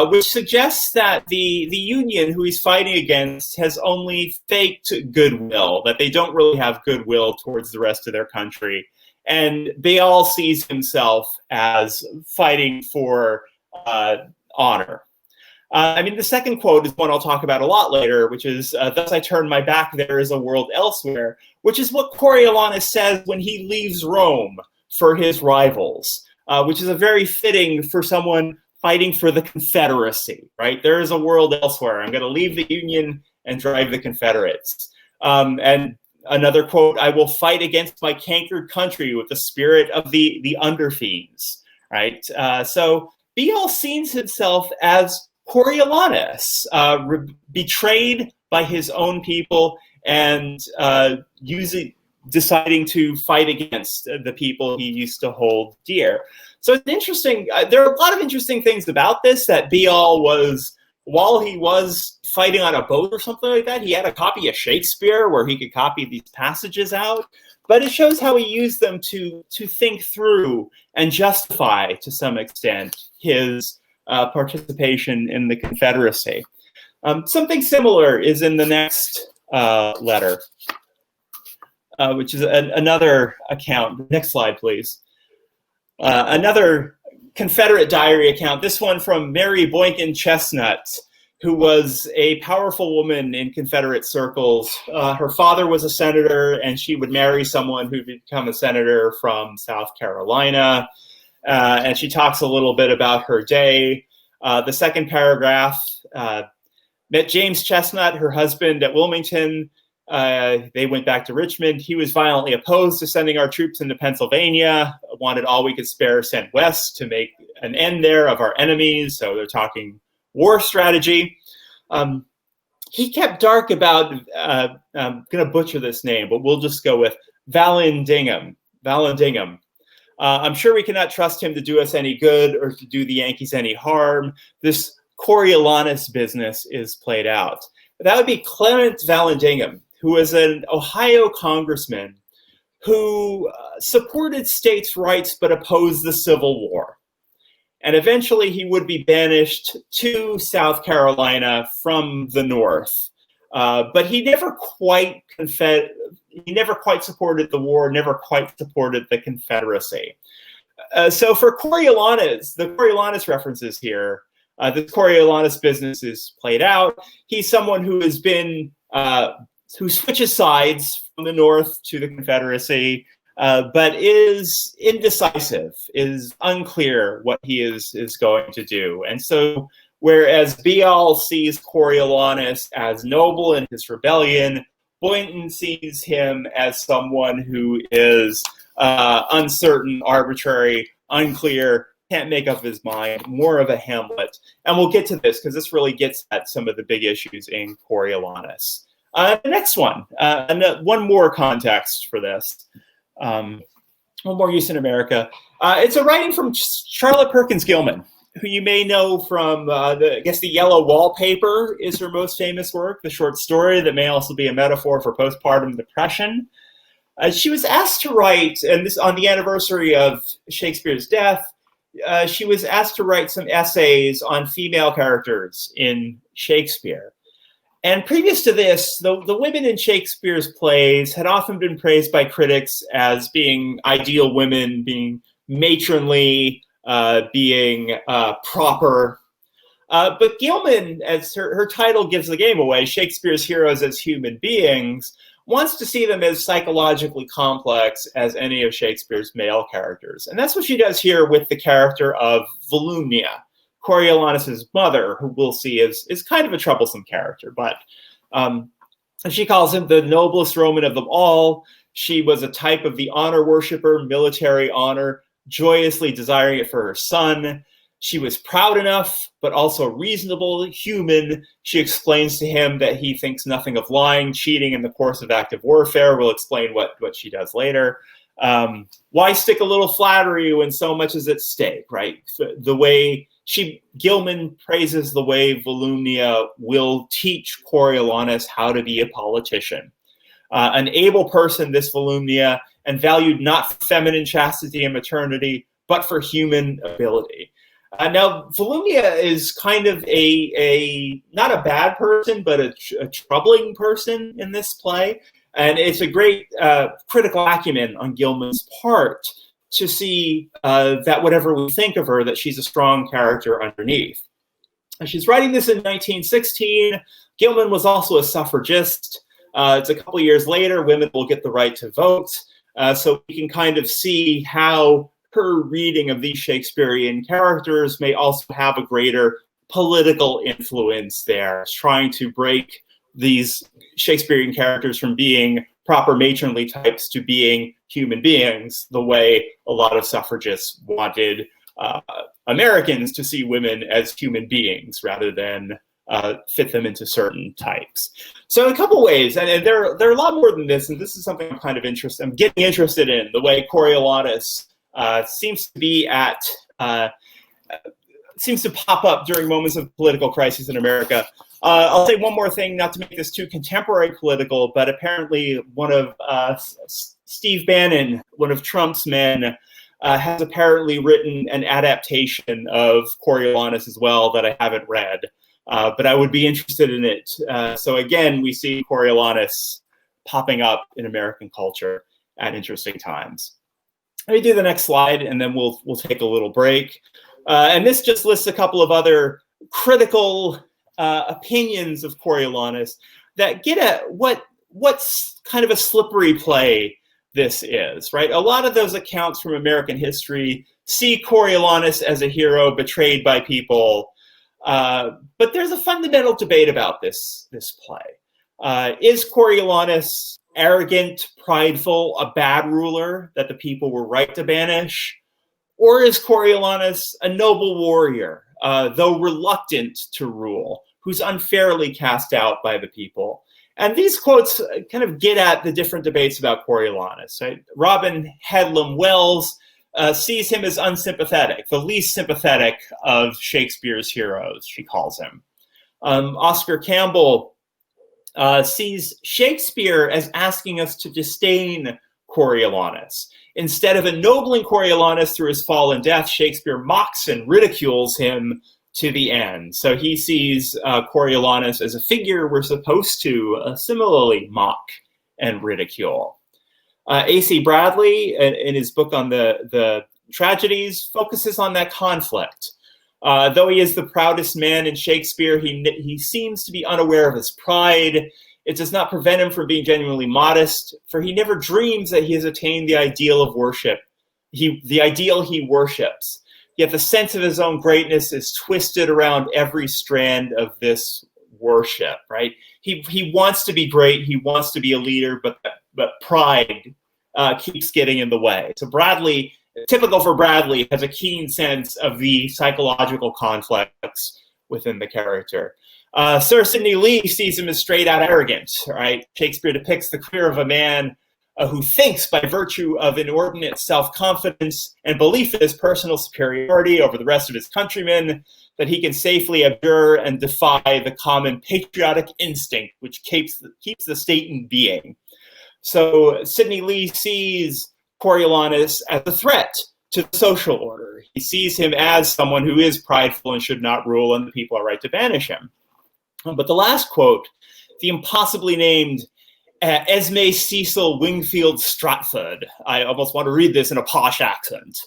which suggests that the Union who he's fighting against has only faked goodwill, that they don't really have goodwill towards the rest of their country. And Beale sees himself as fighting for honor. I mean, the second quote is one I'll talk about a lot later, which is, thus I turn my back, there is a world elsewhere, which is what Coriolanus says when he leaves Rome for his rivals, which is a very fitting for someone fighting for the Confederacy, right? There is a world elsewhere. I'm going to leave the Union and drive the Confederates. And another quote, I will fight against my cankered country with the spirit of the underfiends, right? So Beale sees himself as Coriolanus, betrayed by his own people and deciding to fight against the people he used to hold dear. So it's interesting. There are a lot of interesting things about this, that Beale was, while he was fighting on a boat or something like that, he had a copy of Shakespeare where he could copy these passages out. But it shows how he used them to think through and justify, to some extent, his participation in the Confederacy. Something similar is in the next letter, which is another account. Next slide, please. Another Confederate diary account, this one from Mary Boynton Chestnut, who was a powerful woman in Confederate circles. Her father was a senator, and she would marry someone who'd become a senator from South Carolina. And she talks a little bit about her day. The second paragraph, met James Chestnut, her husband, at Wilmington. They went back to Richmond. He was violently opposed to sending our troops into Pennsylvania, wanted all we could spare sent west to make an end there of our enemies. So they're talking war strategy. He kept dark about, I'm going to butcher this name, but we'll just go with Vallandigham. I'm sure we cannot trust him to do us any good or to do the Yankees any harm. This Coriolanus business is played out. That would be Clement Vallandigham, who was an Ohio congressman who supported states' rights but opposed the Civil War. and eventually he would be banished to South Carolina from the North. But he never quite supported the war, never quite supported the Confederacy. So for Coriolanus, the Coriolanus references here, this Coriolanus business is played out. He's someone who has been, who switches sides from the North to the Confederacy, but is indecisive, is unclear what he is going to do. And so whereas Beal sees Coriolanus as noble in his rebellion, Boynton sees him as someone who is uncertain, arbitrary, unclear, can't make up his mind, more of a Hamlet. And we'll get to this because this really gets at some of the big issues in Coriolanus. The next one, one more context for this, one more use in America. It's a writing from Charlotte Perkins Gilman, who you may know from, the Yellow Wallpaper is her most famous work, the short story that may also be a metaphor for postpartum depression. She was asked to write, and this on the anniversary of Shakespeare's death, she was asked to write some essays on female characters in Shakespeare. And previous to this, the women in Shakespeare's plays had often been praised by critics as being ideal women, being matronly, being proper. But Gilman, as her title gives the game away, Shakespeare's heroes as human beings, wants to see them as psychologically complex as any of Shakespeare's male characters. And that's what she does here with the character of Volumnia, Coriolanus' mother, who we'll see is kind of a troublesome character. But she calls him the noblest Roman of them all. She was a type of the honor worshiper, military honor, joyously desiring it for her son. She was proud enough, but also reasonable, human. She explains to him that he thinks nothing of lying, cheating in the course of active warfare. We'll explain what she does later. Why stick a little flattery when so much is at stake, right? The way Gilman praises the way Volumnia will teach Coriolanus how to be a politician. An able person, this Volumnia, and valued not for feminine chastity and maternity, but for human ability. Now, Volumnia is kind of not a bad person, but a troubling person in this play. And it's a great critical acumen on Gilman's part to see that whatever we think of her, that she's a strong character underneath. And she's writing this in 1916. Gilman was also a suffragist. It's a couple years later, women will get the right to vote. So we can kind of see how her reading of these Shakespearean characters may also have a greater political influence there, trying to break these Shakespearean characters from being proper matronly types to being human beings, the way a lot of suffragists wanted Americans to see women as human beings rather than fit them into certain types. So in a couple ways, and there are a lot more than this, and this is something I'm getting interested in, the way Coriolanus seems to pop up during moments of political crisis in America. I'll say one more thing, not to make this too contemporary political, but apparently one of Steve Bannon, one of Trump's men, has apparently written an adaptation of Coriolanus as well that I haven't read, but I would be interested in it. So again, we see Coriolanus popping up in American culture at interesting times. Let me do the next slide, and then we'll take a little break. And this just lists a couple of other critical opinions of Coriolanus that get at what's kind of a slippery play this is, right? A lot of those accounts from American history see Coriolanus as a hero betrayed by people, but there's a fundamental debate about this play. Is Coriolanus arrogant, prideful, a bad ruler that the people were right to banish? Or is Coriolanus a noble warrior, though reluctant to rule, who's unfairly cast out by the people? And these quotes kind of get at the different debates about Coriolanus. Right? Robin Hedlum Wells sees him as unsympathetic, the least sympathetic of Shakespeare's heroes, she calls him. Oscar Campbell sees Shakespeare as asking us to disdain Coriolanus. Instead of ennobling Coriolanus through his fall and death, Shakespeare mocks and ridicules him to the end. So he sees Coriolanus as a figure we're supposed to similarly mock and ridicule. A.C. Bradley, in his book on the tragedies, focuses on that conflict. Though he is the proudest man in Shakespeare, he seems to be unaware of his pride. It does not prevent him from being genuinely modest, for he never dreams that he has attained the ideal of worship, the ideal he worships. Yet the sense of his own greatness is twisted around every strand of this worship, right? He wants to be great, he wants to be a leader, but pride keeps getting in the way. So Bradley, typical for Bradley, has a keen sense of the psychological conflicts within the character. Sir Sidney Lee sees him as straight out arrogant, right? Shakespeare depicts the career of a man who thinks by virtue of inordinate self-confidence and belief in his personal superiority over the rest of his countrymen that he can safely abjure and defy the common patriotic instinct which keeps the state in being. So Sidney Lee sees Coriolanus as a threat to the social order. He sees him as someone who is prideful and should not rule, and the people are right to banish him. But the last quote, the impossibly named Esme Cecil Wingfield Stratford. I almost want to read this in a posh accent.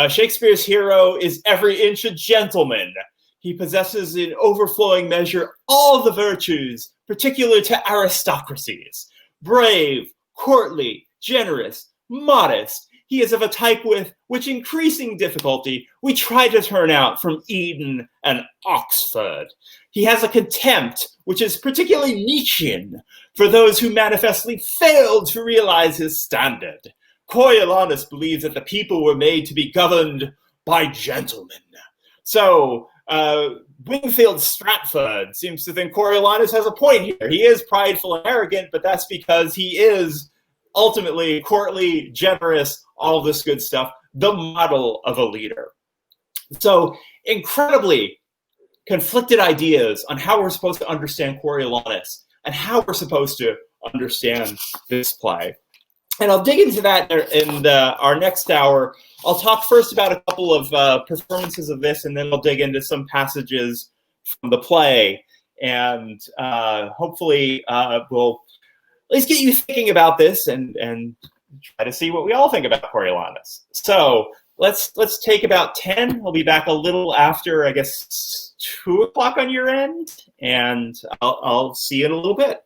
Shakespeare's hero is every inch a gentleman. He possesses in overflowing measure all the virtues particular to aristocracies. Brave, courtly, generous, modest. He is of a type with which increasing difficulty we try to turn out from Eton and Oxford. He has a contempt which is particularly Nietzschean for those who manifestly failed to realize his standard. Coriolanus believes that the people were made to be governed by gentlemen. So Wingfield Stratford seems to think Coriolanus has a point here. He is prideful and arrogant, but that's because he is ultimately courtly, generous, all this good stuff, the model of a leader. So incredibly conflicted ideas on how we're supposed to understand Coriolanus and how we're supposed to understand this play. And I'll dig into that in our next hour. I'll talk first about a couple of performances of this, and then I'll dig into some passages from the play. And hopefully we'll at least get you thinking about this and try to see what we all think about Coriolanus. So let's take about 10. We'll be back a little after, I guess, 2 o'clock on your end, and I'll see you in a little bit.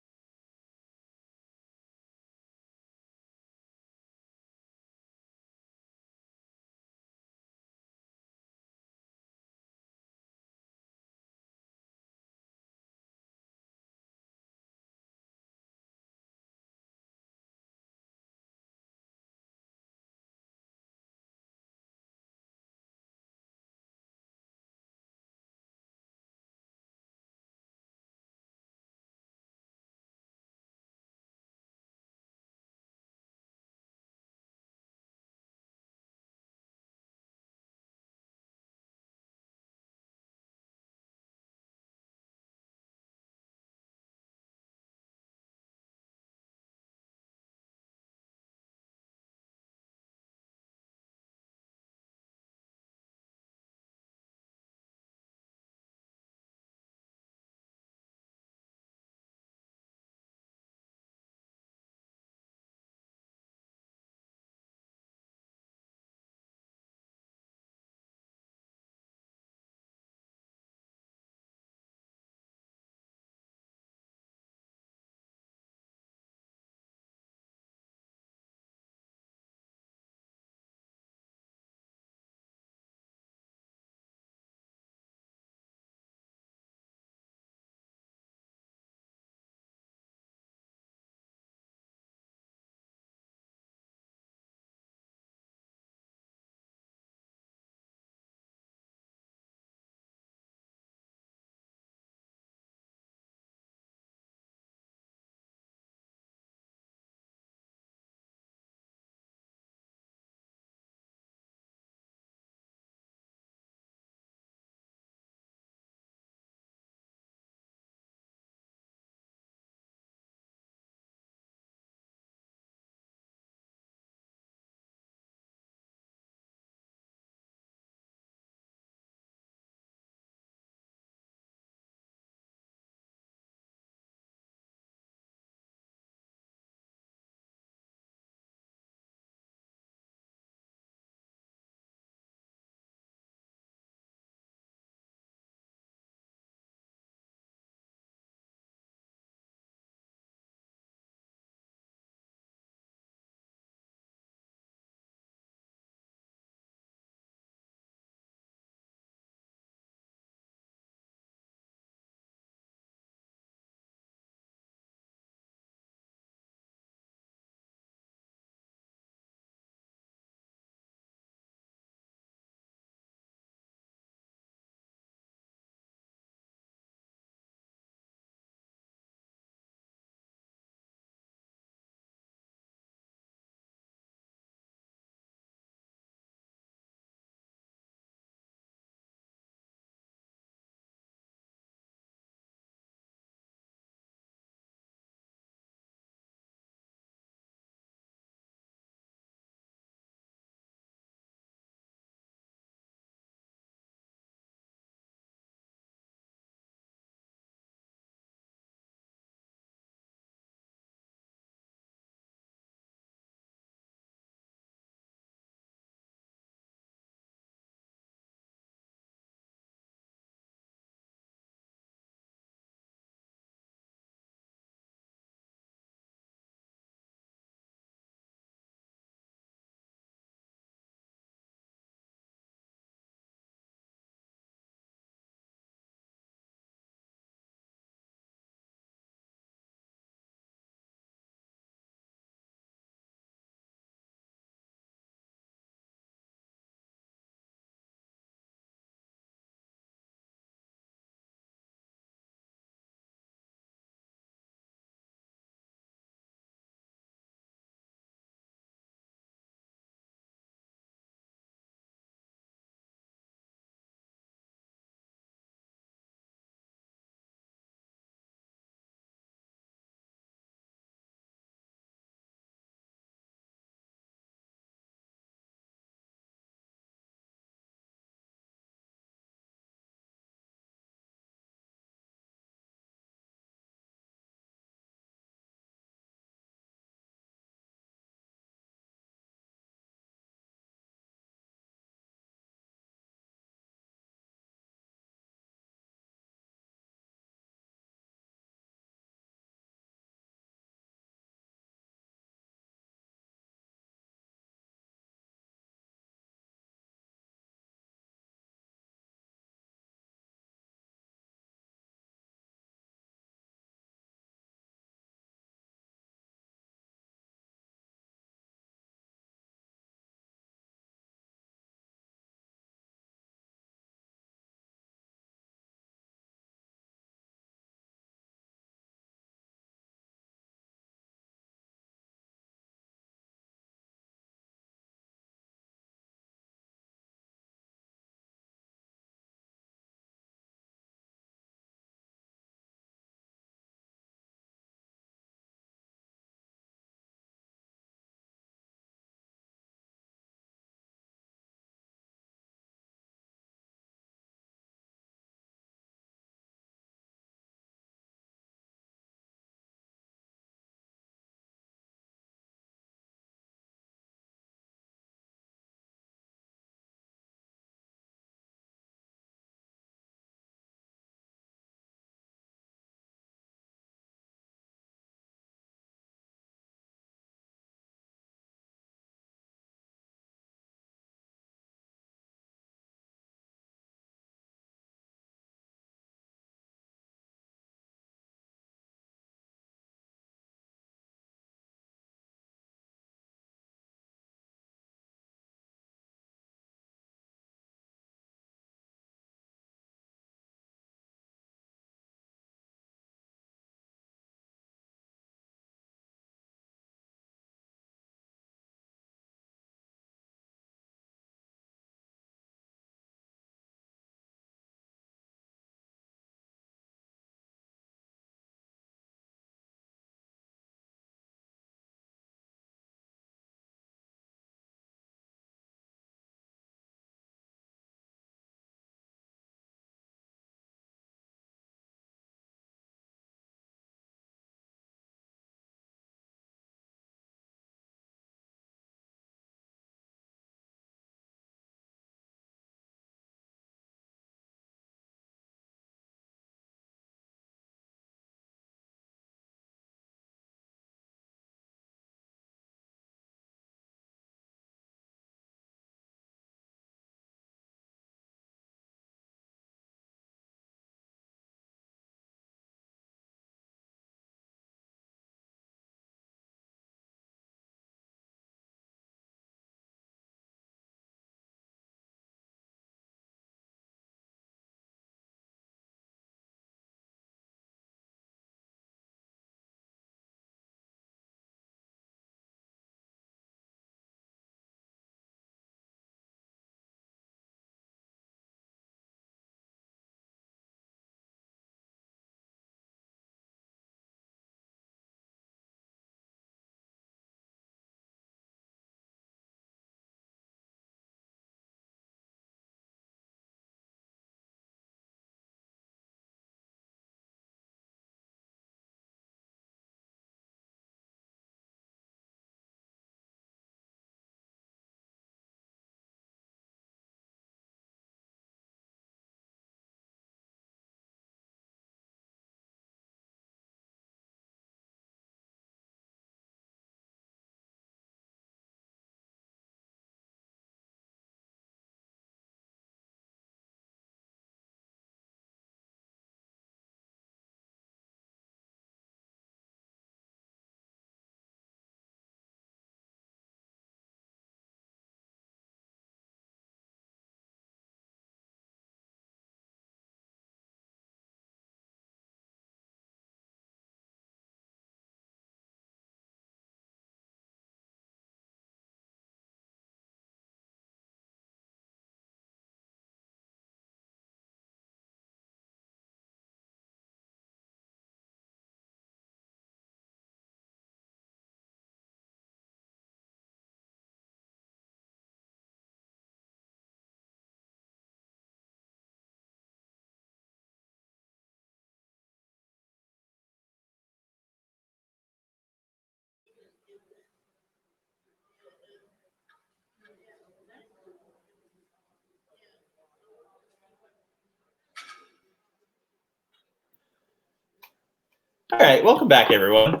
All right, welcome back, everyone.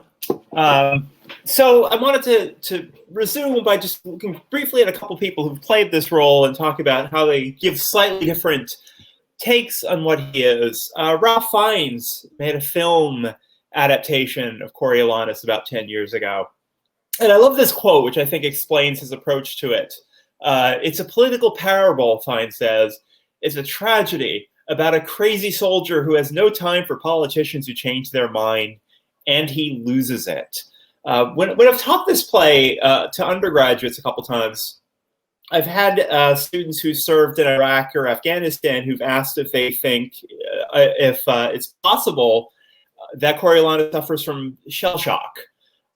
So I wanted to resume by just looking briefly at a couple people who've played this role and talk about how they give slightly different takes on what he is. Ralph Fiennes made a film adaptation of Coriolanus about 10 years ago. And I love this quote, which I think explains his approach to it. It's a political parable, Fiennes says. It's a tragedy about a crazy soldier who has no time for politicians who change their mind, and he loses it. When I've taught this play to undergraduates a couple times, I've had students who served in Iraq or Afghanistan who've asked if they think if it's possible that Coriolanus suffers from shell shock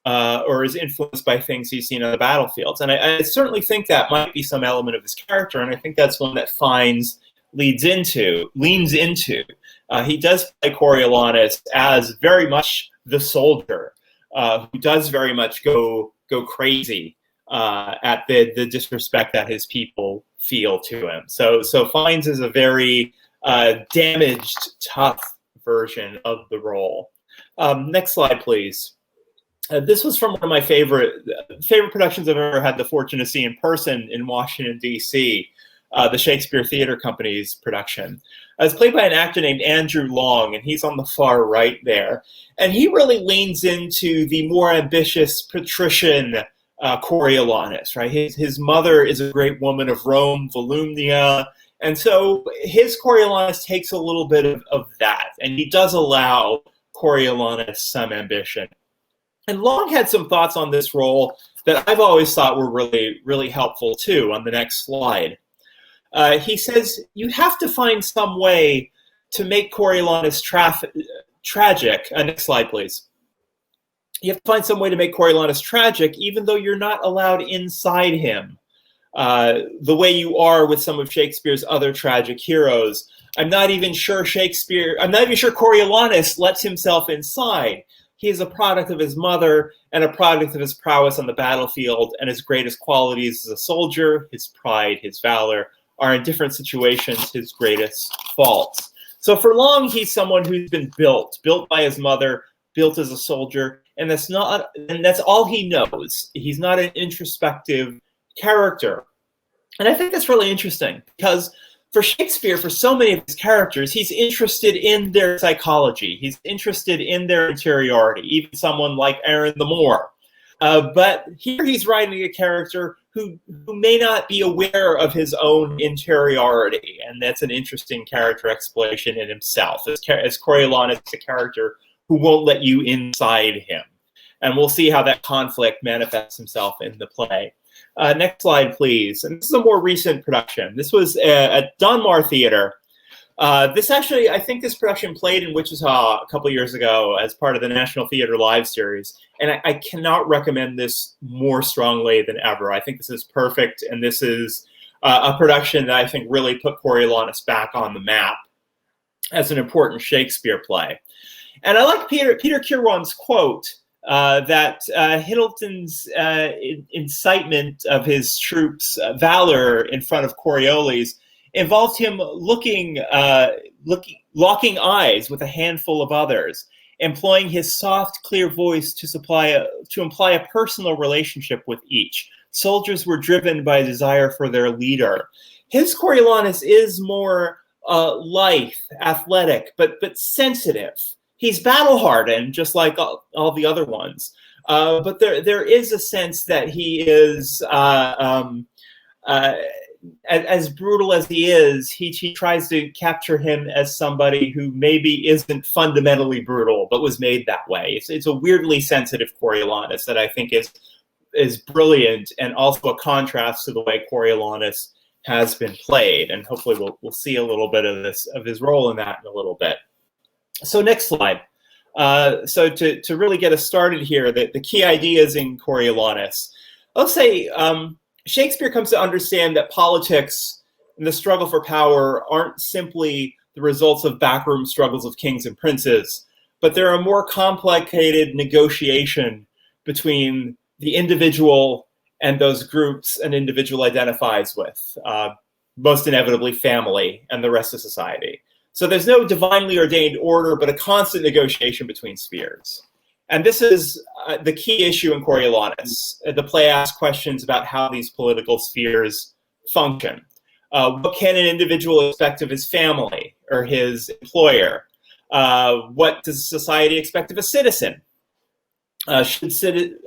or is influenced by things he's seen on the battlefields. And I certainly think that might be some element of his character, and I think that's one that Fiennes leans into. He does play Coriolanus as very much the soldier who does very much go crazy at the disrespect that his people feel to him. So Fiennes is a very damaged, tough version of the role. Next slide, please. This was from one of my favorite productions I've ever had the fortune to see in person in Washington, D.C., the Shakespeare Theater Company's production. It's played by an actor named Andrew Long, and he's on the far right there. And he really leans into the more ambitious patrician Coriolanus, right? His mother is a great woman of Rome, Volumnia, and so his Coriolanus takes a little bit of that, and he does allow Coriolanus some ambition. And Long had some thoughts on this role that I've always thought were really, really helpful too. On the next slide. He says, you have to find some way to make Coriolanus tragic. Next slide, please. You have to find some way to make Coriolanus tragic, even though you're not allowed inside him, the way you are with some of Shakespeare's other tragic heroes. I'm not even sure Coriolanus lets himself inside. He is a product of his mother and a product of his prowess on the battlefield, and his greatest qualities as a soldier, his pride, his valor, are in different situations his greatest faults. So for Long, he's someone who's been built by his mother, built as a soldier, and that's all he knows. He's not an introspective character. And I think that's really interesting because for Shakespeare, for so many of his characters, he's interested in their psychology. He's interested in their interiority, even someone like Aaron the Moor. But here he's writing a character who may not be aware of his own interiority, and that's an interesting character exploration in himself. As Coriolanus is a character who won't let you inside him. And we'll see how that conflict manifests himself in the play. Next slide, please. And this is a more recent production. This was at Donmar Theater. I think this production played in Wichita a couple years ago as part of the National Theater Live series. And I cannot recommend this more strongly than ever. I think this is perfect. And this is a production that I think really put Coriolanus back on the map as an important Shakespeare play. And I like Peter Kirwan's quote that Hiddleton's incitement of his troops' valor in front of Coriolis involved him locking eyes with a handful of others, employing his soft, clear voice to imply a personal relationship with each. Soldiers were driven by a desire for their leader. His Coriolanus is more lithe, athletic, but sensitive. He's battle-hardened, just like all the other ones. But there is a sense that he is, as brutal as he is, he tries to capture him as somebody who maybe isn't fundamentally brutal, but was made that way. It's a weirdly sensitive Coriolanus that I think is brilliant, and also a contrast to the way Coriolanus has been played. And hopefully we'll see a little bit of his role in that in a little bit. So next slide. So to really get us started here, the key ideas in Coriolanus. Let's say Shakespeare comes to understand that politics and the struggle for power aren't simply the results of backroom struggles of kings and princes, but they're a more complicated negotiation between the individual and those groups an individual identifies with, most inevitably family and the rest of society. So there's no divinely ordained order, but a constant negotiation between spheres. And this is the key issue in Coriolanus. The play asks questions about how these political spheres function. What can an individual expect of his family or his employer? What does society expect of a citizen? Should citizens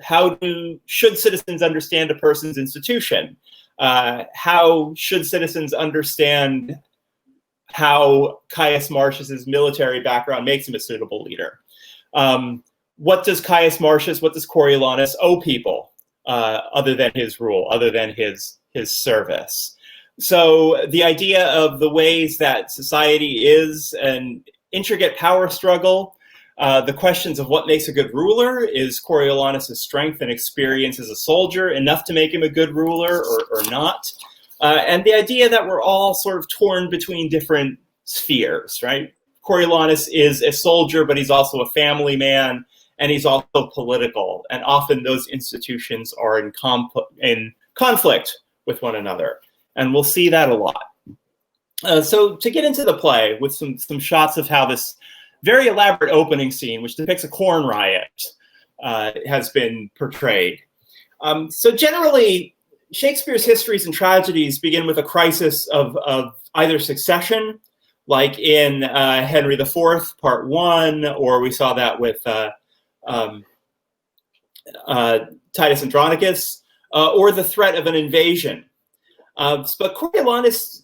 understand a person's institution? How should citizens understand how Caius Marcius's military background makes him a suitable leader? What does Caius Marcius, what does Coriolanus owe people other than his rule, other than his service? So the idea of the ways that society is an intricate power struggle, the questions of what makes a good ruler, is Coriolanus' strength and experience as a soldier enough to make him a good ruler or not? And the idea that we're all sort of torn between different spheres, right? Coriolanus is a soldier, but he's also a family man, and he's also political. And often those institutions are in conflict with one another. And we'll see that a lot. So to get into the play with some shots of how this very elaborate opening scene, which depicts a corn riot, has been portrayed. So generally, Shakespeare's histories and tragedies begin with a crisis of either succession, like in Henry IV, Part 1, or we saw that with Titus Andronicus, or the threat of an invasion. But Coriolanus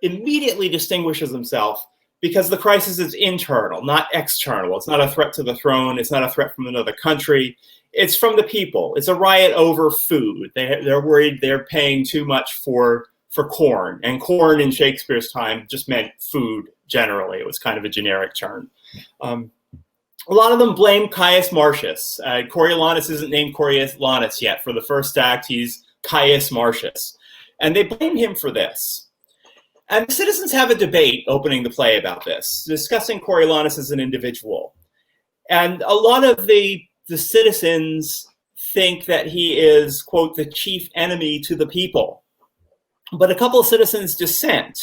immediately distinguishes himself because the crisis is internal, not external. It's not a threat to the throne. It's not a threat from another country. It's from the people. It's a riot over food. They're worried they're paying too much for corn. And corn in Shakespeare's time just meant food generally. It was kind of a generic term. A lot of them blame Caius Marcius. Coriolanus isn't named Coriolanus yet. For the first act, he's Caius Marcius. And they blame him for this. And the citizens have a debate opening the play about this, discussing Coriolanus as an individual. And a lot of the citizens think that he is, quote, the chief enemy to the people. But a couple of citizens dissent.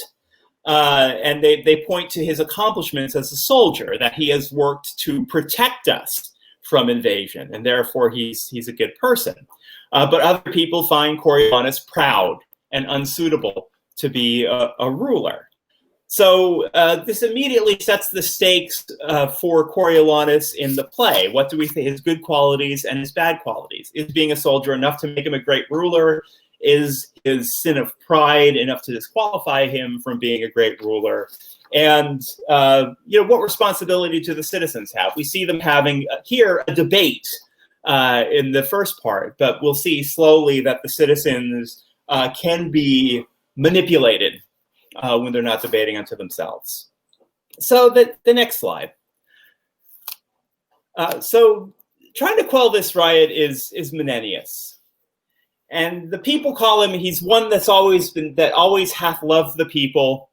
And they point to his accomplishments as a soldier, that he has worked to protect us from invasion, and therefore he's a good person. But other people find Coriolanus proud and unsuitable to be a ruler. So this immediately sets the stakes for Coriolanus in the play. What do we think his good qualities and his bad qualities? Is being a soldier enough to make him a great ruler? Is his sin of pride enough to disqualify him from being a great ruler? And what responsibility do the citizens have? We see them having here a debate in the first part, but we'll see slowly that the citizens can be manipulated when they're not debating unto themselves. So the next slide. So trying to quell this riot is Menenius. And the people call him, he's one that always hath loved the people.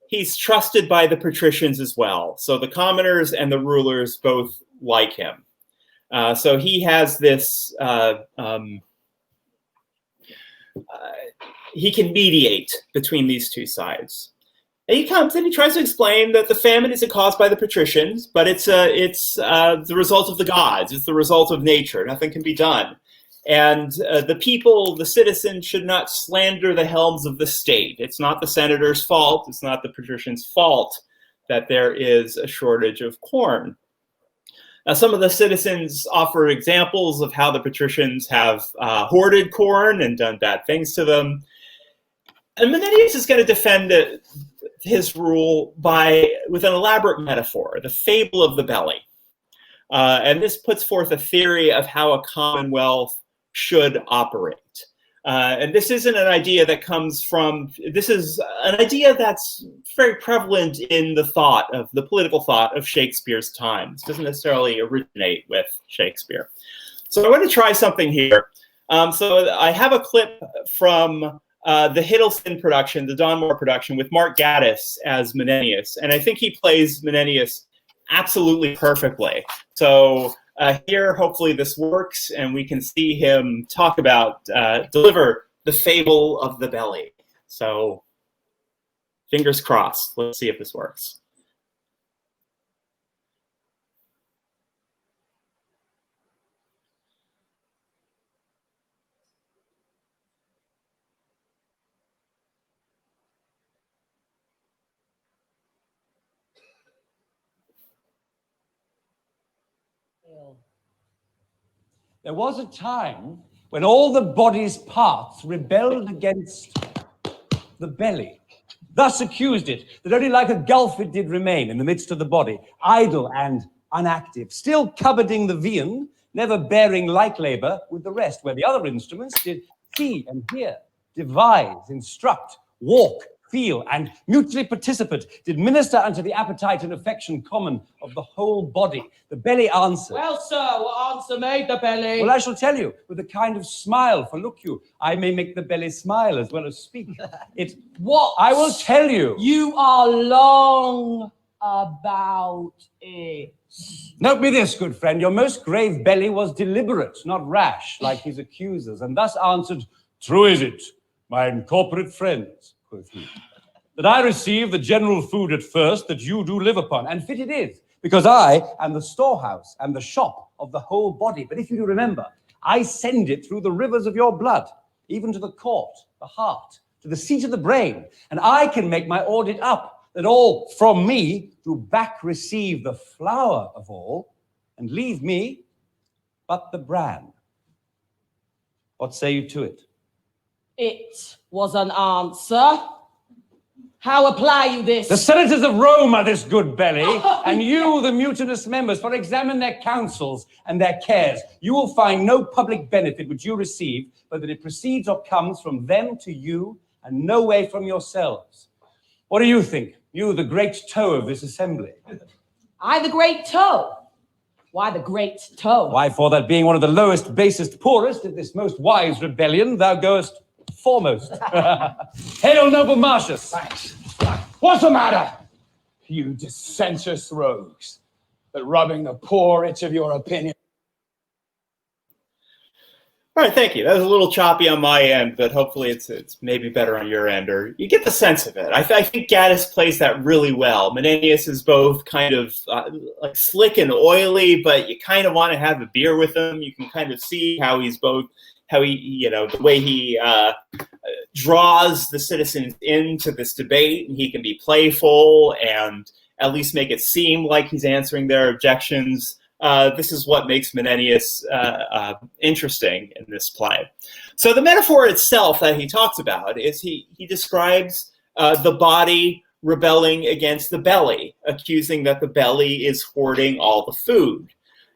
He's trusted by the patricians as well. So the commoners and the rulers both like him. So he has this, he can mediate between these two sides. And he comes and he tries to explain that the famine isn't caused by the patricians, but it's the result of the gods. It's the result of nature. Nothing can be done. And the people, the citizens, should not slander the helms of the state. It's not the senator's fault. It's not the patrician's fault that there is a shortage of corn. Now, some of the citizens offer examples of how the patricians have hoarded corn and done bad things to them. And Menenius is going to defend his rule with an elaborate metaphor, the fable of the belly. And this puts forth a theory of how a commonwealth should operate. And this isn't an idea that comes from, this is an idea that's very prevalent in the political thought of Shakespeare's time. This doesn't necessarily originate with Shakespeare. So I want to try something here. So I have a clip from the Hiddleston production, the Don Moore production, with Mark Gatiss as Menenius. And I think he plays Menenius absolutely perfectly. So here, hopefully this works, and we can see him talk about, deliver the fable of the belly. So fingers crossed. Let's see if this works. There was a time when all the body's parts rebelled against the belly, thus accused it that only like a gulf it did remain in the midst of the body, idle and unactive, still cupboarding the viand, never bearing like labor with the rest, where the other instruments did see and hear, devise, instruct, walk, feel, and mutually participate, did minister unto the appetite and affection common of the whole body. The belly answered. Well, sir, what answer made the belly? Well, I shall tell you, with a kind of smile, for look you, I may make the belly smile as well as speak. It, what? I will tell you. You are long about it. Note me this, good friend, your most grave belly was deliberate, not rash, like his accusers, and thus answered, true is it, my incorporate friends, quoth he, that I receive the general food at first that you do live upon, and fit it is, because I am the storehouse and the shop of the whole body. But if you do remember, I send it through the rivers of your blood, even to the court, the heart, to the seat of the brain, and I can make my audit up, that all from me do back receive the flower of all, and leave me but the bran. What say you to it? It was an answer. How apply you this? The senators of Rome are this good belly, and you, the mutinous members, for examine their counsels and their cares. You will find no public benefit which you receive, but that it proceeds or comes from them to you, and no way from yourselves. What do you think? You, the great toe of this assembly. I, the great toe? Why the great toe? Why, for that being one of the lowest, basest, poorest of this most wise rebellion, thou goest foremost. Hail, noble Marcius. Thanks. What's the matter, you dissentious rogues, that rubbing the poor itch of your opinion? All right, thank you. That was a little choppy on my end, but hopefully it's maybe better on your end, or you get the sense of it. I think Gaddis plays that really well. Menenius is both kind of like slick and oily, but you kind of want to have a beer with him. You can kind of see how he, the way he draws the citizens into this debate, and he can be playful and at least make it seem like he's answering their objections. This is what makes Menenius interesting in this play. So the metaphor itself that he talks about is he describes the body rebelling against the belly, accusing that the belly is hoarding all the food.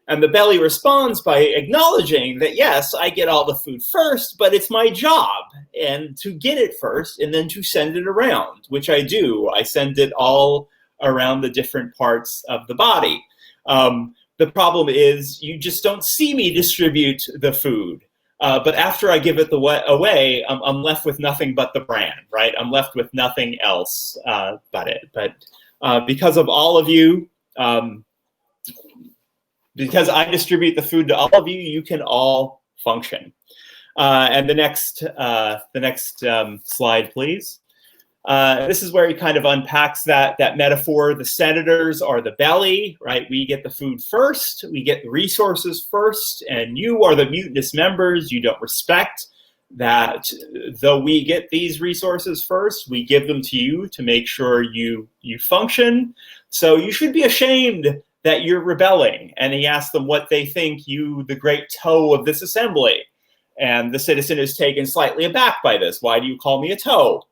And the belly responds by acknowledging that, yes, I get all the food first, but it's my job and to get it first and then to send it around, which I do. I send it all around the different parts of the body. The problem is you just don't see me distribute the food. But after I give it away, I'm left with nothing but the bran, right? I'm left with nothing else but it. But because of all of you, because I distribute the food to all of you, you can all function. And the next slide, please. This is where he kind of unpacks that metaphor. The senators are the belly, right? We get the food first, we get the resources first, and you are the mutinous members. You don't respect that though we get these resources first, we give them to you to make sure you function. So you should be ashamed that you're rebelling. And he asks them what they think, you, the great toe of this assembly. And the citizen is taken slightly aback by this. Why do you call me a toe?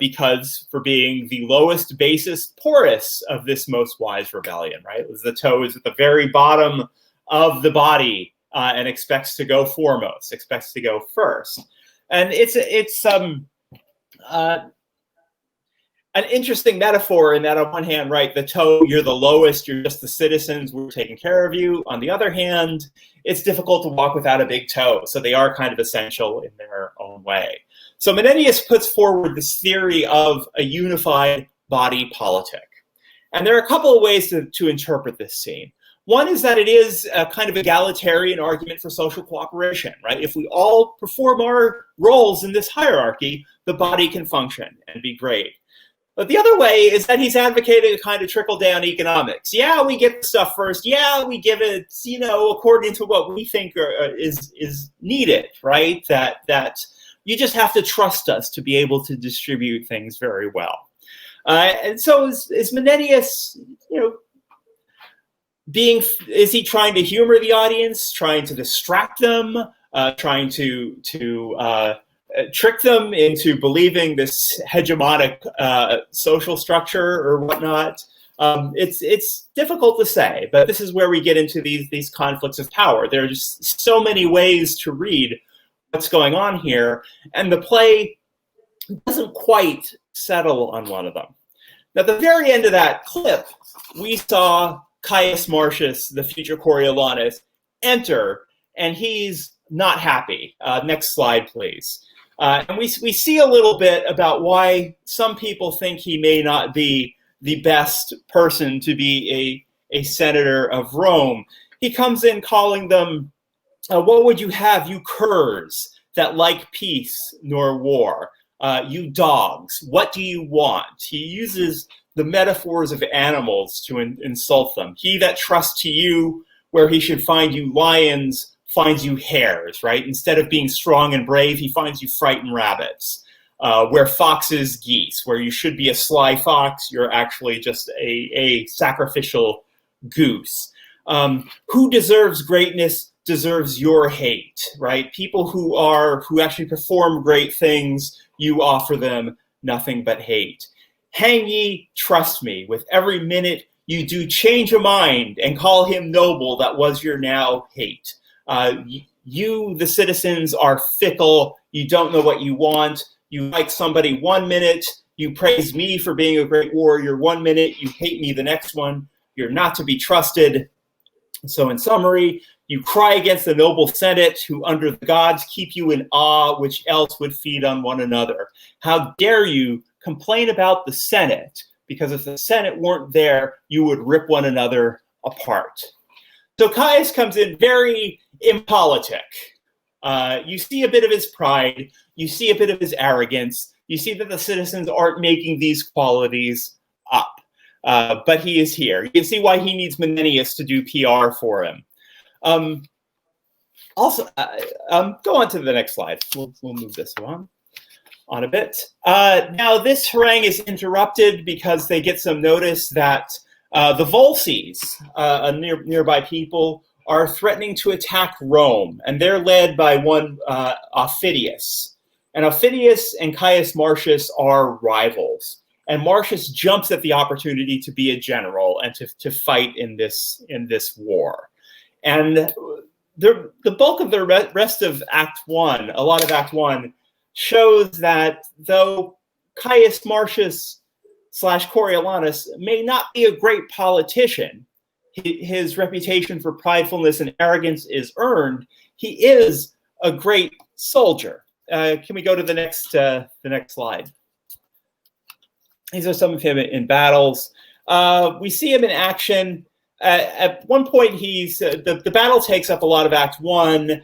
Because for being the lowest, basest, poorest of this most wise rebellion, right? The toe is at the very bottom of the body and expects to go foremost, expects to go first. And it's an interesting metaphor in that on one hand, right, the toe, you're the lowest, you're just the citizens, we're taking care of you. On the other hand, it's difficult to walk without a big toe. So they are kind of essential in their own way. So Menenius puts forward this theory of a unified body politic. And there are a couple of ways to interpret this scene. One is that it is a kind of egalitarian argument for social cooperation, right? If we all perform our roles in this hierarchy, the body can function and be great. But the other way is that he's advocating a kind of trickle-down economics. Yeah, we get the stuff first. Yeah, we give it, according to what we think is needed, right? That you just have to trust us to be able to distribute things very well. And so is Menenius, is he trying to humor the audience, trying to distract them, trying to trick them into believing this hegemonic social structure or whatnot? It's difficult to say, but this is where we get into these conflicts of power. There are just so many ways to read what's going on here, and the play doesn't quite settle on one of them. Now, at the very end of that clip, we saw Caius Marcius, the future Coriolanus, enter, and he's not happy. Next slide, please. And we see a little bit about why some people think he may not be the best person to be a senator of Rome. He comes in calling them, what would you have, you curs that like peace nor war? You dogs, what do you want? He uses the metaphors of animals to insult them. He that trusts to you where he should find you lions finds you hares, right? Instead of being strong and brave, he finds you frightened rabbits. Where foxes, geese, where you should be a sly fox, you're actually just a sacrificial goose. Who deserves greatness deserves your hate, right? People who actually perform great things, you offer them nothing but hate. Hang ye, trust me, with every minute you do change a mind and call him noble that was your now hate. You, the citizens, are fickle. You don't know what you want. You like somebody 1 minute. You praise me for being a great warrior 1 minute. You hate me the next one. You're not to be trusted. So in summary, you cry against the noble Senate who under the gods keep you in awe, which else would feed on one another. How dare you complain about the Senate, because if the Senate weren't there, you would rip one another apart. So Caius comes in very impolitic. You see a bit of his pride. You see a bit of his arrogance. You see that the citizens aren't making these qualities up. But he is here. You can see why he needs Menenius to do PR for him. Also, go on to the next slide. We'll move this on a bit. Now, this harangue is interrupted because they get some notice that the Volsces, nearby people, are threatening to attack Rome, and they're led by one Aufidius. And Aufidius and Caius Marcius are rivals. And Marcius jumps at the opportunity to be a general and to fight in this war. And the bulk of the rest of Act 1, a lot of Act 1, shows that though Caius Marcius / Coriolanus may not be a great politician, his reputation for pridefulness and arrogance is earned. He is a great soldier. Can we go to the next slide? These are some of him in battles. We see him in action. At one point, the battle takes up a lot of Act 1.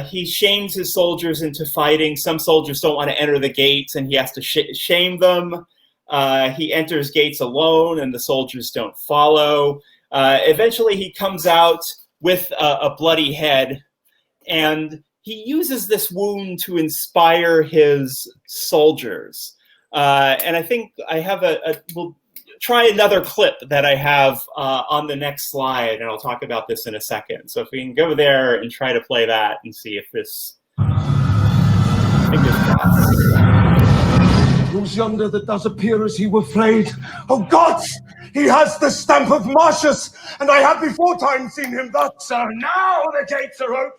He shames his soldiers into fighting. Some soldiers don't want to enter the gates, and he has to shame them. He enters gates alone, and the soldiers don't follow. Eventually, he comes out with a bloody head, and he uses this wound to inspire his soldiers. And I think I have we'll try another clip that I have on the next slide, and I'll talk about this in a second. So if we can go there and try to play that and see if this, fingers crossed. Who's yonder that does appear as he were flayed? Oh gods! He has the stamp of Marcius, and I have before time seen him thus. So now the gates are open.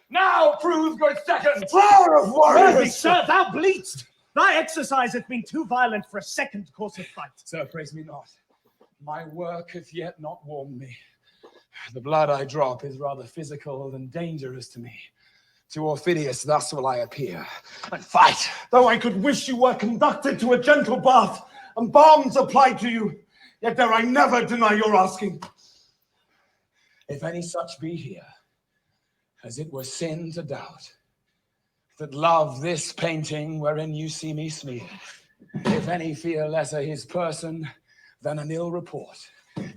Now prove good second. Flower of warriors! Worthy sir, thou bleedst. Thy exercise hath been too violent for a second course of fight. Sir, praise me not. My work hath yet not warmed me. The blood I drop is rather physical than dangerous to me. To Aufidius thus will I appear and fight. Though I could wish you were conducted to a gentle bath and balms applied to you, yet dare I never deny your asking. If any such be here, as it were sin to doubt, that love this painting wherein you see me smeared, if any fear lesser his person than an ill report,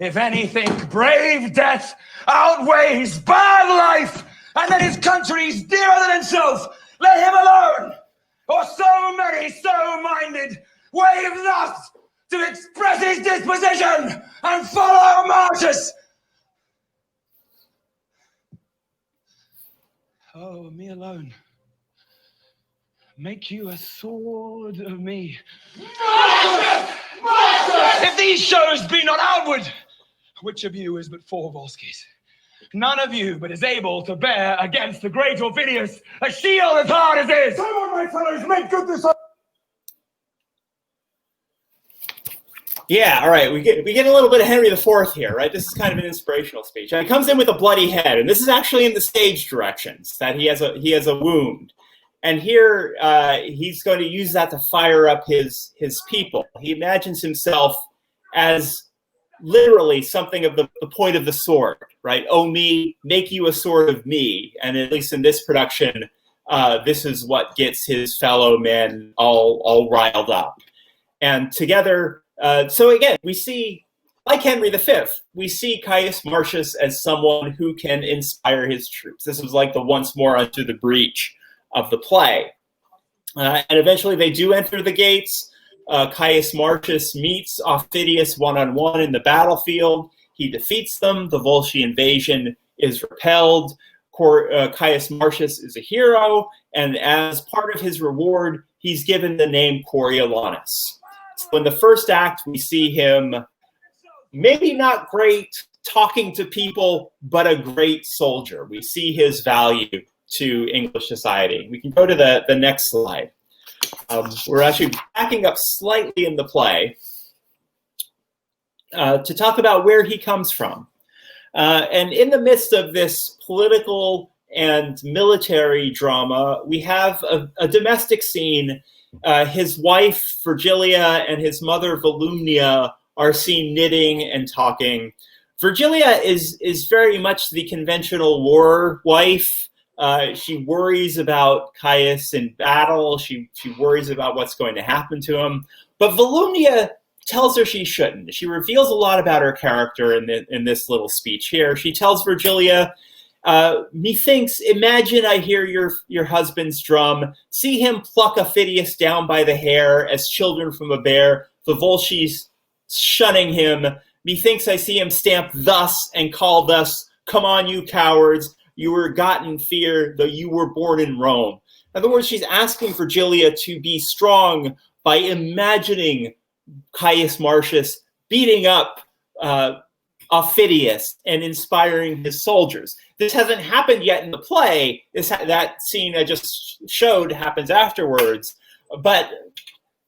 if any think brave death outweighs bad life, and that his country's dearer than himself, let him alone. Or so many so-minded wave thus to express his disposition and follow Marcius. Oh, me alone. Make you a sword of me. If these shows be not outward, which of you is but 4 Volskis? None of you but is able to bear against the great Orpheus a shield as hard as his. Come on, my fellows, make good this. Yeah, all right. We get a little bit of Henry IV here, right? This is kind of an inspirational speech. And it comes in with a bloody head, and this is actually in the stage directions that he has a wound, and here he's going to use that to fire up his people. He imagines himself as literally something of the point of the sword, right? Oh me, make you a sword of me, and at least in this production, this is what gets his fellow men all riled up, and together. So again, we see, like Henry V, we see Caius Marcius as someone who can inspire his troops. This was like the once more unto the breach of the play. And eventually they do enter the gates. Caius Marcius meets Aufidius one-on-one in the battlefield. He defeats them. The Volsci invasion is repelled. Caius Marcius is a hero, and as part of his reward, he's given the name Coriolanus. So in the first act, we see him maybe not great talking to people, but a great soldier. We see his value to English society. We can go to the next slide. We're actually backing up slightly in the play to talk about where he comes from. And in the midst of this political and military drama, we have a domestic scene. His wife, Virgilia, and his mother, Volumnia, are seen knitting and talking. Virgilia is very much the conventional war wife. She worries about Caius in battle. She worries about what's going to happen to him. But Volumnia tells her she shouldn't. She reveals a lot about her character in this little speech here. She tells Virgilia, methinks, imagine I hear your husband's drum, see him pluck Aufidius down by the hair as children from a bear, the Volscis shunning him. Methinks I see him stamp thus and call thus, come on, you cowards, you were gotten fear, though you were born in Rome. In other words, she's asking Virgilia to be strong by imagining Caius Marcius beating up Aufidius and inspiring his soldiers. This hasn't happened yet in the play. That scene I just showed happens afterwards, but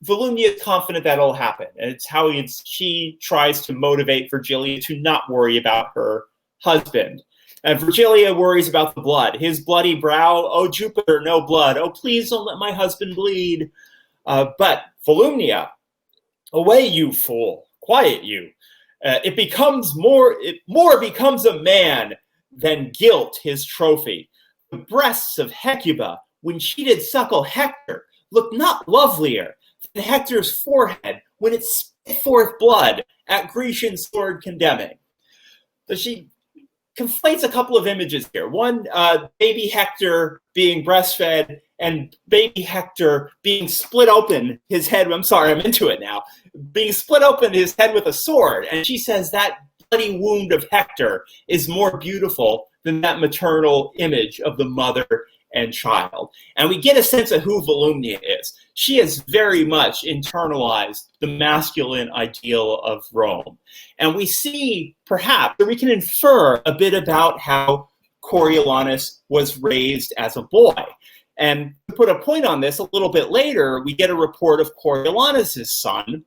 Volumnia is confident that'll happen, and it's how she tries to motivate Virgilia to not worry about her husband. And Virgilia worries about the blood. His bloody brow, oh Jupiter, no blood. Oh, please don't let my husband bleed. But Volumnia, away you fool, quiet you. It more becomes a man than guilt his trophy. The breasts of Hecuba, when she did suckle Hector, looked not lovelier than Hector's forehead when it spit forth blood at Grecian sword condemning. So she conflates a couple of images here. One, baby Hector being breastfed and baby Hector being split open his head. I'm sorry, I'm into it now. Being split open his head with a sword. And she says that bloody wound of Hector is more beautiful than that maternal image of the mother and child. And we get a sense of who Volumnia is. She has very much internalized the masculine ideal of Rome. And we see, perhaps, or we can infer a bit about how Coriolanus was raised as a boy. And to put a point on this, a little bit later, we get a report of Coriolanus' son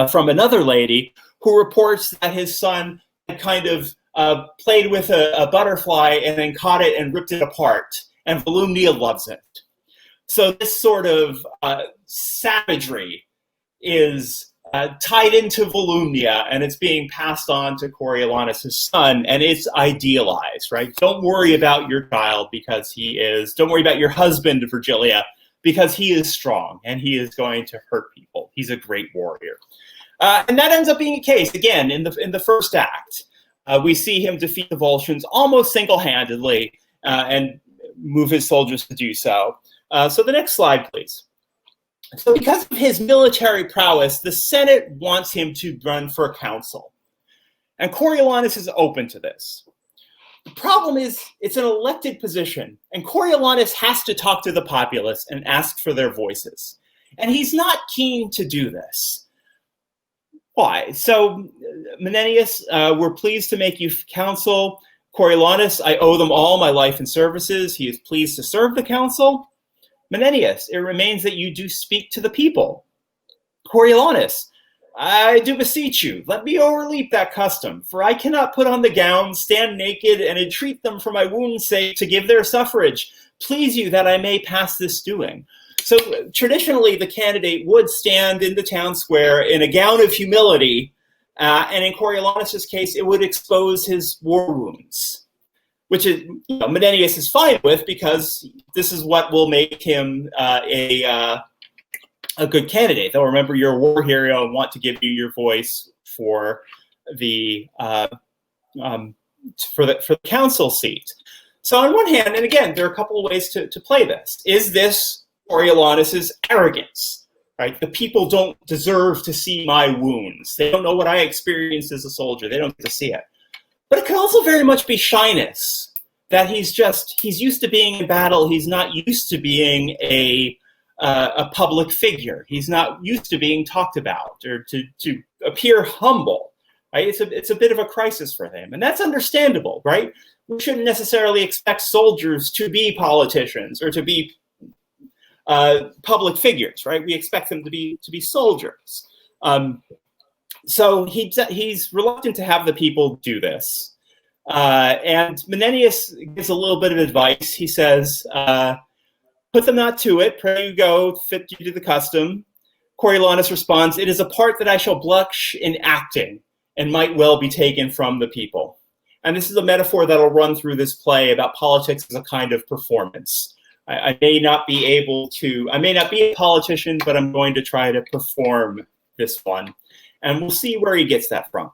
from another lady who reports that his son had kind of played with a butterfly and then caught it and ripped it apart. And Volumnia loves it. So this sort of savagery is tied into Volumnia, and it's being passed on to Coriolanus' son, and it's idealized, right? Don't worry about your child because he is, don't worry about your husband, Virgilia, because he is strong, and he is going to hurt people. He's a great warrior. And that ends up being the case, again, in the first act. We see him defeat the Volscians almost single-handedly, and move his soldiers to do so. So the next slide, please. So because of his military prowess, the Senate wants him to run for council. And Coriolanus is open to this. The problem is it's an elected position, and Coriolanus has to talk to the populace and ask for their voices. And he's not keen to do this. Why? So, Menenius, we're pleased to make you counsel. Coriolanus, I owe them all my life and services. He is pleased to serve the council. Menenius, it remains that you do speak to the people. Coriolanus, I do beseech you, let me overleap that custom, for I cannot put on the gown, stand naked, and entreat them for my wound's sake to give their suffrage. Please you that I may pass this doing. So traditionally, the candidate would stand in the town square in a gown of humility, and in Coriolanus's case, it would expose his war wounds, which is, Menenius is fine with, because this is what will make him a good candidate. They'll remember you're a war hero and want to give you your voice for the council seat. So on one hand, and again, there are a couple of ways to play this. Is this Coriolanus's arrogance? Right? The people don't deserve to see my wounds. They don't know what I experienced as a soldier. They don't get to see it. But it could also very much be shyness, that he's used to being in battle. He's not used to being a public figure. He's not used to being talked about, or to appear humble. Right? It's a bit of a crisis for him, and that's understandable, right? We shouldn't necessarily expect soldiers to be politicians or to be public figures, right? We expect them to be soldiers. So he's reluctant to have the people do this. And Menenius gives a little bit of advice. He says, put them not to it, pray you go, fit you to the custom. Coriolanus responds, it is a part that I shall blush in acting, and might well be taken from the people. And this is a metaphor that'll run through this play about politics as a kind of performance. I may not be a politician, but I'm going to try to perform this one. And we'll see where he gets that from.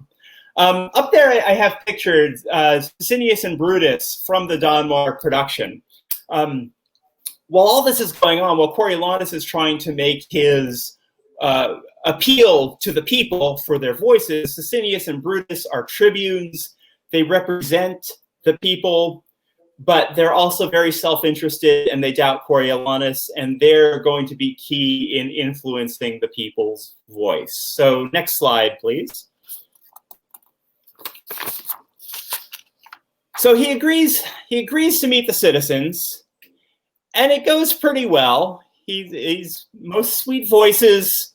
Up there, I have pictured Sicinius and Brutus from the Donmar production. While all this is going on, while Coriolanus is trying to make his appeal to the people for their voices, Sicinius and Brutus are tribunes. They represent the people, but they're also very self-interested, and they doubt Coriolanus, and they're going to be key in influencing the people's voice. So next slide, please. So he agrees to meet the citizens, and it goes pretty well. He's most sweet voices.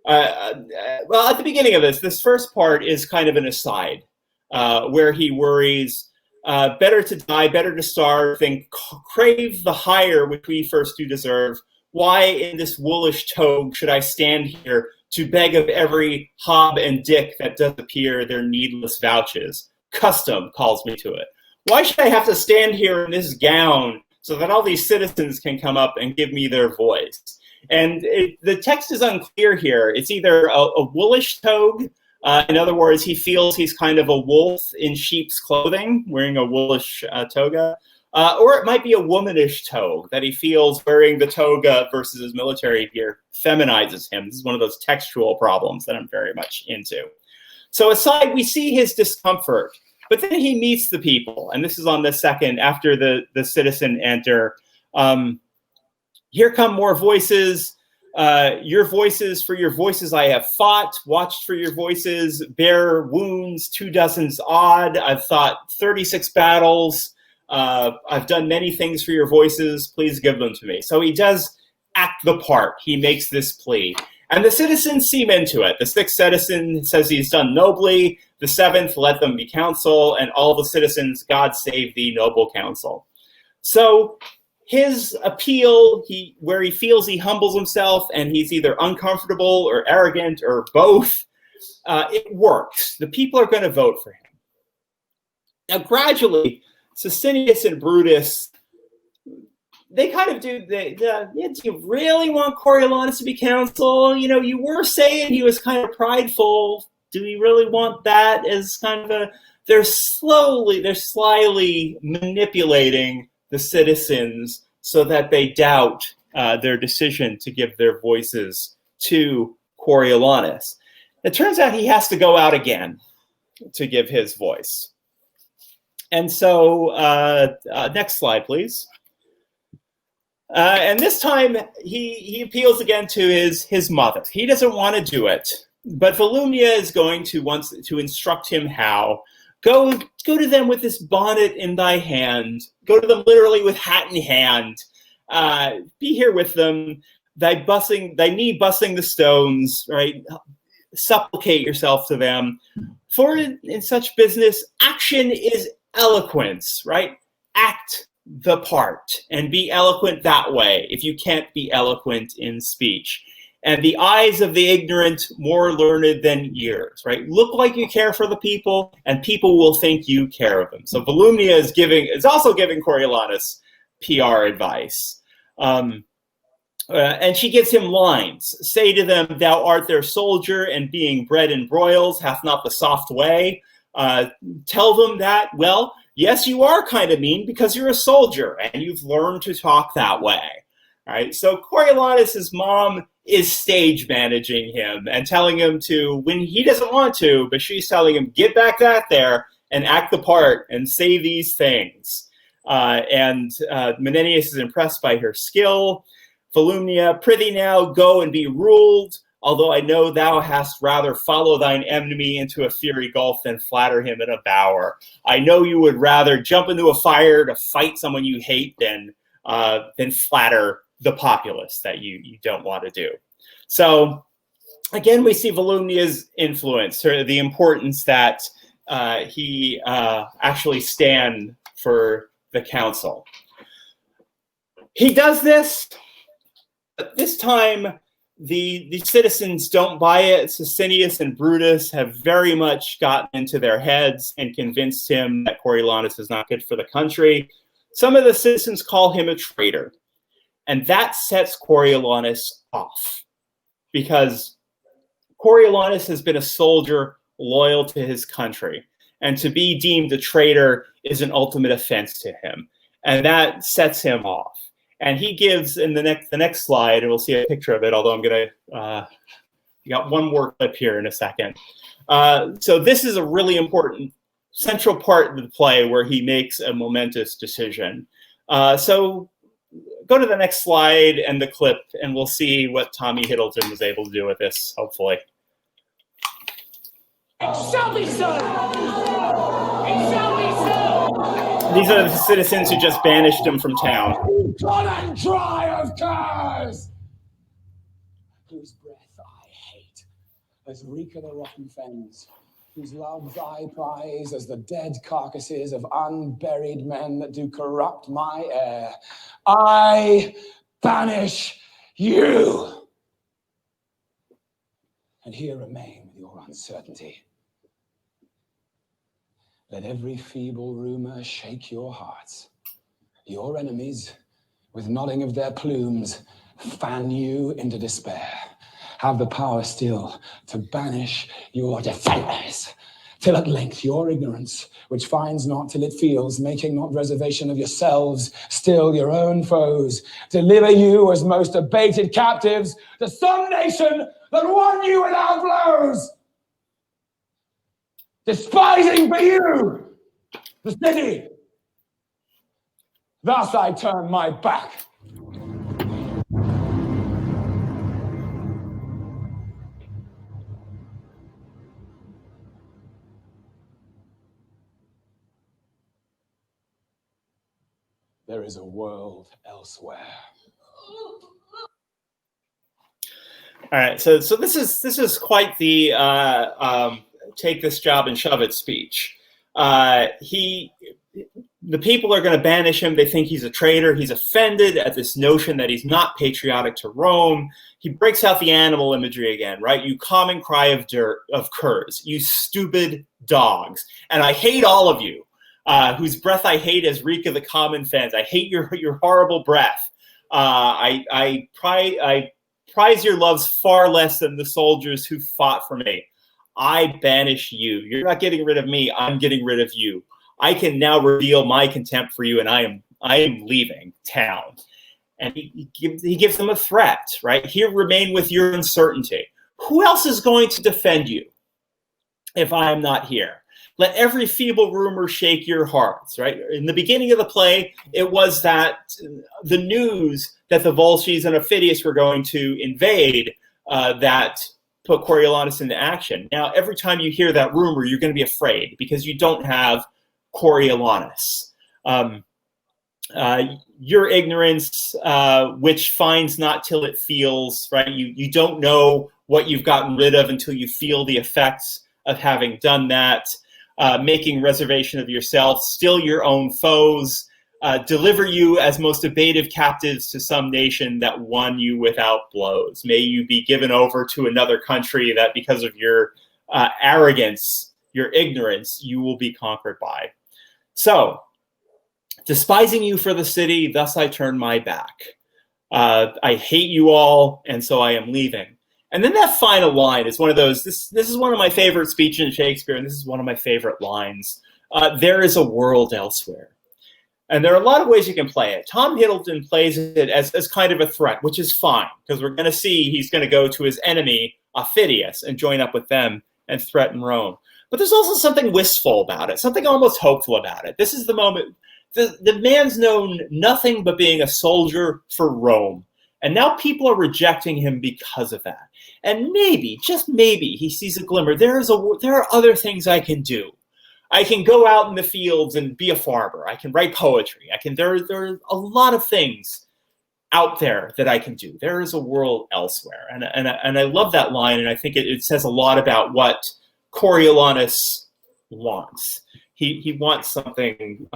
Well, at the beginning of this first part is kind of an aside, where he worries, better to die, better to starve, than crave the hire which we first do deserve. Why in this woolish togue should I stand here to beg of every hob and dick that does appear their needless vouches? Custom calls me to it. Why should I have to stand here in this gown so that all these citizens can come up and give me their voice? And the text is unclear here. It's either a woolish togue, in other words, he feels he's kind of a wolf in sheep's clothing, wearing a woolish toga, or it might be a womanish togue, that he feels wearing the toga versus his military gear feminizes him. This is one of those textual problems that I'm very much into. So aside, we see his discomfort, but then he meets the people, and this is on the second, after the citizen enter. Here come more voices. Your voices, for your voices I have fought, watched for your voices, bear wounds, 24 odd. I've fought 36 battles. I've done many things for your voices. Please give them to me. So he does act the part. He makes this plea. And the citizens seem into it. The 6th citizen says he's done nobly. The 7th, let them be counsel. And all the citizens, God save thee, noble counsel. So his appeal, where he feels he humbles himself and he's either uncomfortable or arrogant or both, it works. The people are going to vote for him. Now, gradually, Sicinius and Brutus, they kind of do, do you really want Coriolanus to be counsel? You know, you were saying he was kind of prideful. Do we really want that as kind of they're slyly manipulating the citizens so that they doubt their decision to give their voices to Coriolanus. It turns out he has to go out again to give his voice. And so, next slide, please. And this time, he appeals again to his mother. He doesn't want to do it, but Volumnia is going to instruct him how. Go to them with this bonnet in thy hand. Go to them literally with hat in hand. Be here with them. Thy knee bussing the stones, right? Supplicate yourself to them. For in such business, action is eloquence, right? Act the part and be eloquent that way if you can't be eloquent in speech. And the eyes of the ignorant more learned than ears, right? Look like you care for the people and people will think you care of them. So Volumnia is also giving Coriolanus PR advice. And she gives him lines. Say to them, thou art their soldier, and being bred in broils hath not the soft way. Tell them that, well, yes, you are kind of mean because you're a soldier and you've learned to talk that way. All right. So Coriolanus's mom is stage managing him and telling him to, when he doesn't want to, but she's telling him, get back out there and act the part and say these things. And Menenius is impressed by her skill. Volumnia, prithee now, go and be ruled, although I know thou hast rather follow thine enemy into a fiery gulf than flatter him in a bower. I know you would rather jump into a fire to fight someone you hate than flatter the populace that you don't want to do. So again, we see Volumnia's influence, or the importance that he actually stand for the council. He does this. But this time, the citizens don't buy it. Sicinius and Brutus have very much gotten into their heads and convinced him that Coriolanus is not good for the country. Some of the citizens call him a traitor. And that sets Coriolanus off. Because Coriolanus has been a soldier loyal to his country. And to be deemed a traitor is an ultimate offense to him. And that sets him off. And he gives in the next slide, and we'll see a picture of it, although I'm going to, you got one more clip here in a second. So this is a really important central part of the play where he makes a momentous decision. So go to the next slide and the clip, and we'll see what Tommy Hiddleton was able to do with this, hopefully. It shall be so! It shall be so! These are the citizens who just banished him from town. Blood and dry of curs! Whose breath I hate, as reek of the rotten fens, whose loves I prize as the dead carcasses of unburied men that do corrupt my air. I banish you! And here remain with your uncertainty. Let every feeble rumor shake your hearts. Your enemies, with nodding of their plumes, fan you into despair. Have the power still to banish your defenders, till at length your ignorance, which finds not till it feels, making not reservation of yourselves, still your own foes, deliver you as most abated captives to some nation that won you without blows. Despising for you the city. Thus I turn my back. There is a world elsewhere. All right, so this is quite the take this job and shove it speech. The people are going to banish him. They think he's a traitor. He's offended at this notion that he's not patriotic to Rome. He breaks out the animal imagery again, right? You common cry of curs, you stupid dogs. And I hate all of you, whose breath I hate as reek of the common fens. I hate your horrible breath. I prize your loves far less than the soldiers who fought for me. I banish you. You're not getting rid of me. I'm getting rid of you. I can now reveal my contempt for you, and I am leaving town. And he gives them a threat, right? Here, remain with your uncertainty. Who else is going to defend you if I am not here? let every feeble rumor shake your hearts, right? In the beginning of the play, it was that the news that the Volsces and Aufidius were going to invade that put Coriolanus into action. Now, every time you hear that rumor, you're going to be afraid because you don't have Coriolanus. Your ignorance, which finds not till it feels, right? You don't know what you've gotten rid of until you feel the effects of having done that. Making reservation of yourself, still your own foes, deliver you as most abative captives to some nation that won you without blows. May you be given over to another country that because of your arrogance, your ignorance, you will be conquered by. So, despising you for the city, thus I turn my back. I hate you all, and so I am leaving. And then that final line is one of those, this is one of my favorite speeches in Shakespeare, and this is one of my favorite lines. There is a world elsewhere. And there are a lot of ways you can play it. Tom Hiddleston plays it as kind of a threat, which is fine, because we're going to see he's going to go to his enemy, Aufidius, and join up with them and threaten Rome. But there's also something wistful about it, something almost hopeful about it. This is the moment, the man's known nothing but being a soldier for Rome. And now people are rejecting him because of that. And maybe, just maybe, he sees a glimmer. There are other things I can do. I can go out in the fields and be a farmer. I can write poetry. There are a lot of things out there that I can do. There is a world elsewhere. And I love that line, and I think it says a lot about what Coriolanus wants. He wants something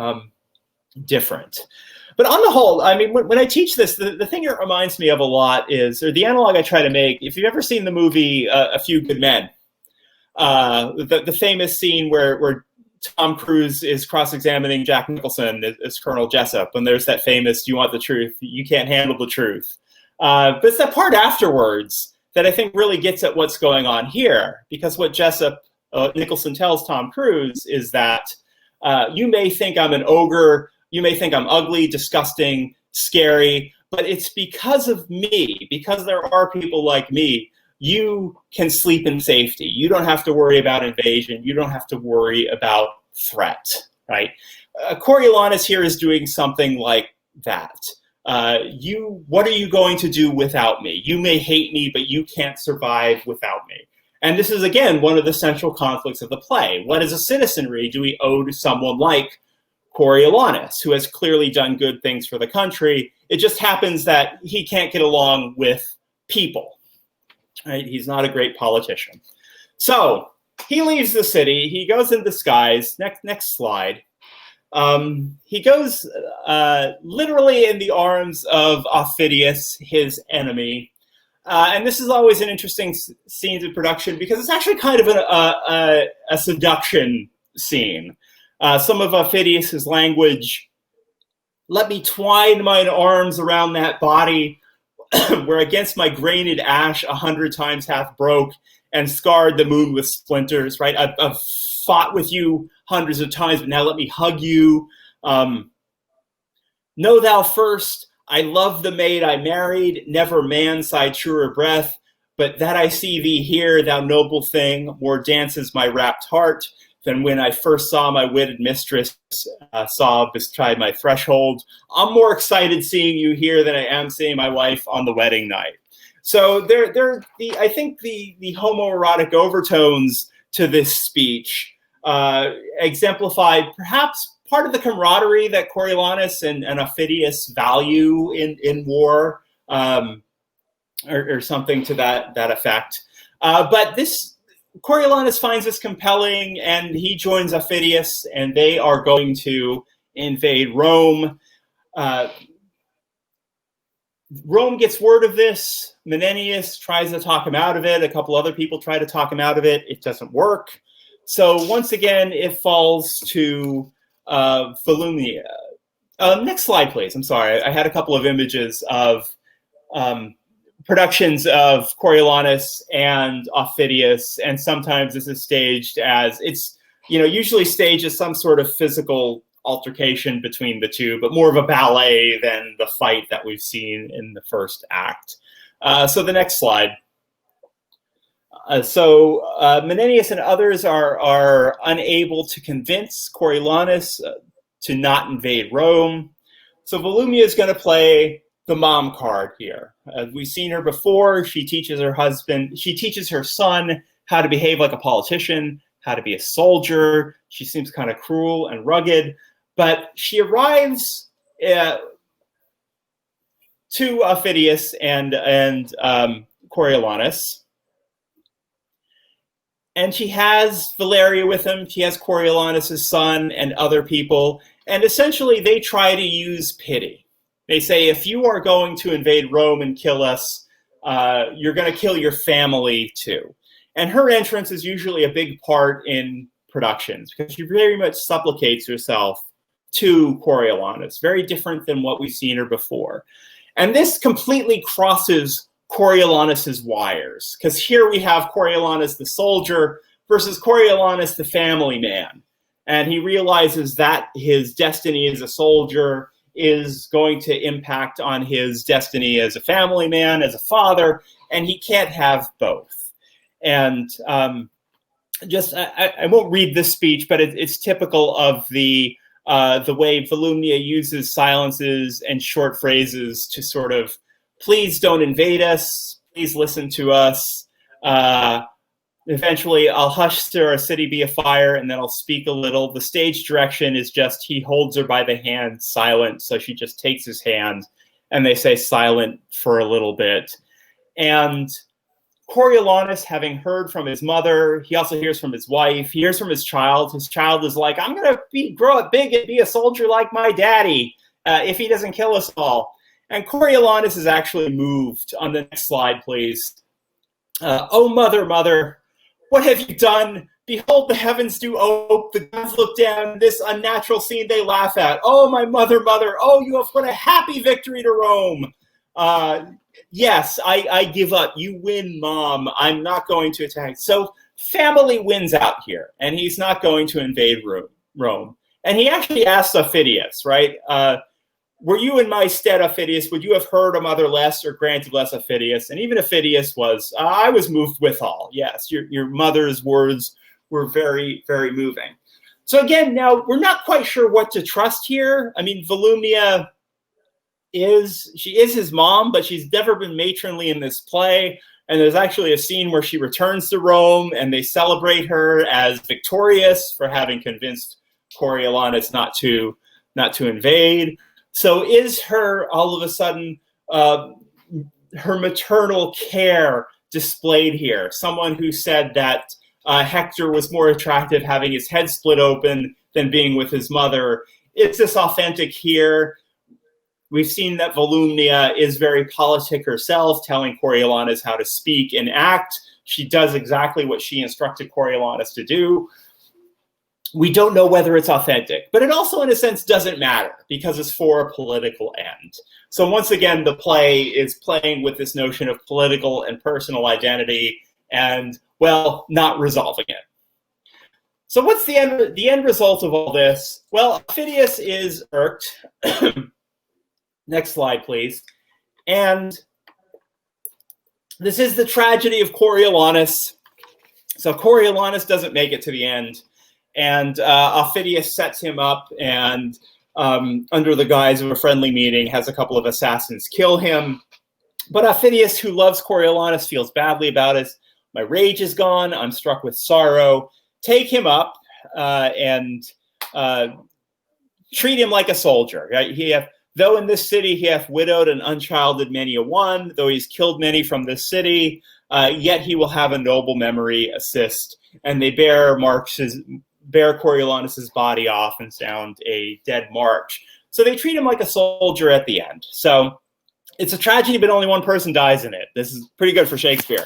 different. But on the whole, I mean, when I teach this, the thing it reminds me of a lot is, or the analog I try to make, if you've ever seen the movie A Few Good Men, the famous scene where Tom Cruise is cross-examining Jack Nicholson as Colonel Jessup, when there's that famous, "Do you want the truth? You can't handle the truth." But it's that part afterwards that I think really gets at what's going on here, because what Nicholson tells Tom Cruise is that you may think I'm an ogre, you may think I'm ugly, disgusting, scary, but it's because of me, because there are people like me, you can sleep in safety. You don't have to worry about invasion. You don't have to worry about threat, right? Coriolanus here is doing something like that. What are you going to do without me? You may hate me, but you can't survive without me. And this is, again, one of the central conflicts of the play. What is a citizenry do we owe to someone like Coriolanus, who has clearly done good things for the country? It just happens that he can't get along with people. Right? He's not a great politician. So he leaves the city. He goes in disguise. Next slide. He goes literally in the arms of Aufidius, his enemy. And this is always an interesting scene in production because it's actually kind of a seduction scene. Some of Aufidius's language, "Let me twine mine arms around that body, where against my grained ash 100 times hath broke, and scarred the moon with splinters," right? I've fought with you hundreds of times, but now let me hug you. "Know thou first, I love the maid I married, never man sighed truer breath, but that I see thee here, thou noble thing, more dances my rapt heart than when I first saw my wedded mistress sob beside my threshold. I'm more excited seeing you here than I am seeing my wife on the wedding night." So I think the homoerotic overtones to this speech exemplified perhaps part of the camaraderie that Coriolanus and Aufidius value in war, or something to that effect. But Coriolanus finds this compelling, and he joins Aufidius, and they are going to invade Rome. Rome gets word of this. Menenius tries to talk him out of it. A couple other people try to talk him out of it. It doesn't work. So once again, it falls to Volumnia. Next slide, please. I'm sorry. I had a couple of images of productions of Coriolanus and Aufidius, and sometimes this is staged as, it's usually staged as some sort of physical altercation between the two, but more of a ballet than the fight that we've seen in the first act. So the next slide. Menenius and others are unable to convince Coriolanus to not invade Rome. So Volumnia is going to play the mom card here. We've seen her before. She teaches her son how to behave like a politician, how to be a soldier. She seems kind of cruel and rugged, but she arrives to Phidias and Coriolanus. And she has Valeria with him. She has Coriolanus' son and other people. And essentially, they try to use pity. They say, if you are going to invade Rome and kill us, you're going to kill your family too. And her entrance is usually a big part in productions because she very much supplicates herself to Coriolanus, very different than what we've seen her before. And this completely crosses Coriolanus's wires, because here we have Coriolanus the soldier versus Coriolanus the family man. And he realizes that his destiny as a soldier is going to impact on his destiny as a family man, as a father, and he can't have both. And I won't read this speech, but it's typical of the way Volumnia uses silences and short phrases to sort of, please don't invade us, please listen to us. Eventually, I'll hush, stir, our city be afire, and then I'll speak a little. The stage direction is just he holds her by the hand, silent, so she just takes his hand, and they say silent for a little bit. And Coriolanus, having heard from his mother, he also hears from his wife, he hears from his child. His child is like, I'm going to grow up big and be a soldier like my daddy if he doesn't kill us all. And Coriolanus is actually moved. On the next slide, please. Oh, mother, mother, what have you done? Behold, the heavens do ope, the gods look down, this unnatural scene they laugh at. Oh, my mother, mother, oh, you have won a happy victory to Rome. Yes, I give up. You win, Mom. I'm not going to attack. So family wins out here, and he's not going to invade Rome. And he actually asks Phidias, right? Were you in my stead, Phidias? Would you have heard a mother less or granted less, Phidias? And even Phidias was, I was moved withal. Yes, your mother's words were very, very moving. So again, now we're not quite sure what to trust here. I mean, Volumnia is his mom, but she's never been matronly in this play. And there's actually a scene where she returns to Rome and they celebrate her as victorious for having convinced Coriolanus not to invade. So is her, all of a sudden, her maternal care displayed here? Someone who said that Hector was more attractive having his head split open than being with his mother. Is this authentic here? We've seen that Volumnia is very politic herself, telling Coriolanus how to speak and act. She does exactly what she instructed Coriolanus to do. We don't know whether it's authentic, but it also, in a sense, doesn't matter because it's for a political end. So once again, the play is playing with this notion of political and personal identity and, well, not resolving it. So what's the end result of all this? Well, Phidias is irked. Next slide, please. And this is the tragedy of Coriolanus. So Coriolanus doesn't make it to the end. And Phidias sets him up and under the guise of a friendly meeting has a couple of assassins kill him. But Phidias, who loves Coriolanus, feels badly about it. My rage is gone. I'm struck with sorrow. Take him up and treat him like a soldier. Right? Though in this city he hath widowed and unchilded many a one, though he's killed many from this city, yet he will have a noble memory assist. And they bear Coriolanus's body off and sound a dead march. So they treat him like a soldier at the end. So it's a tragedy, but only one person dies in it. This is pretty good for Shakespeare.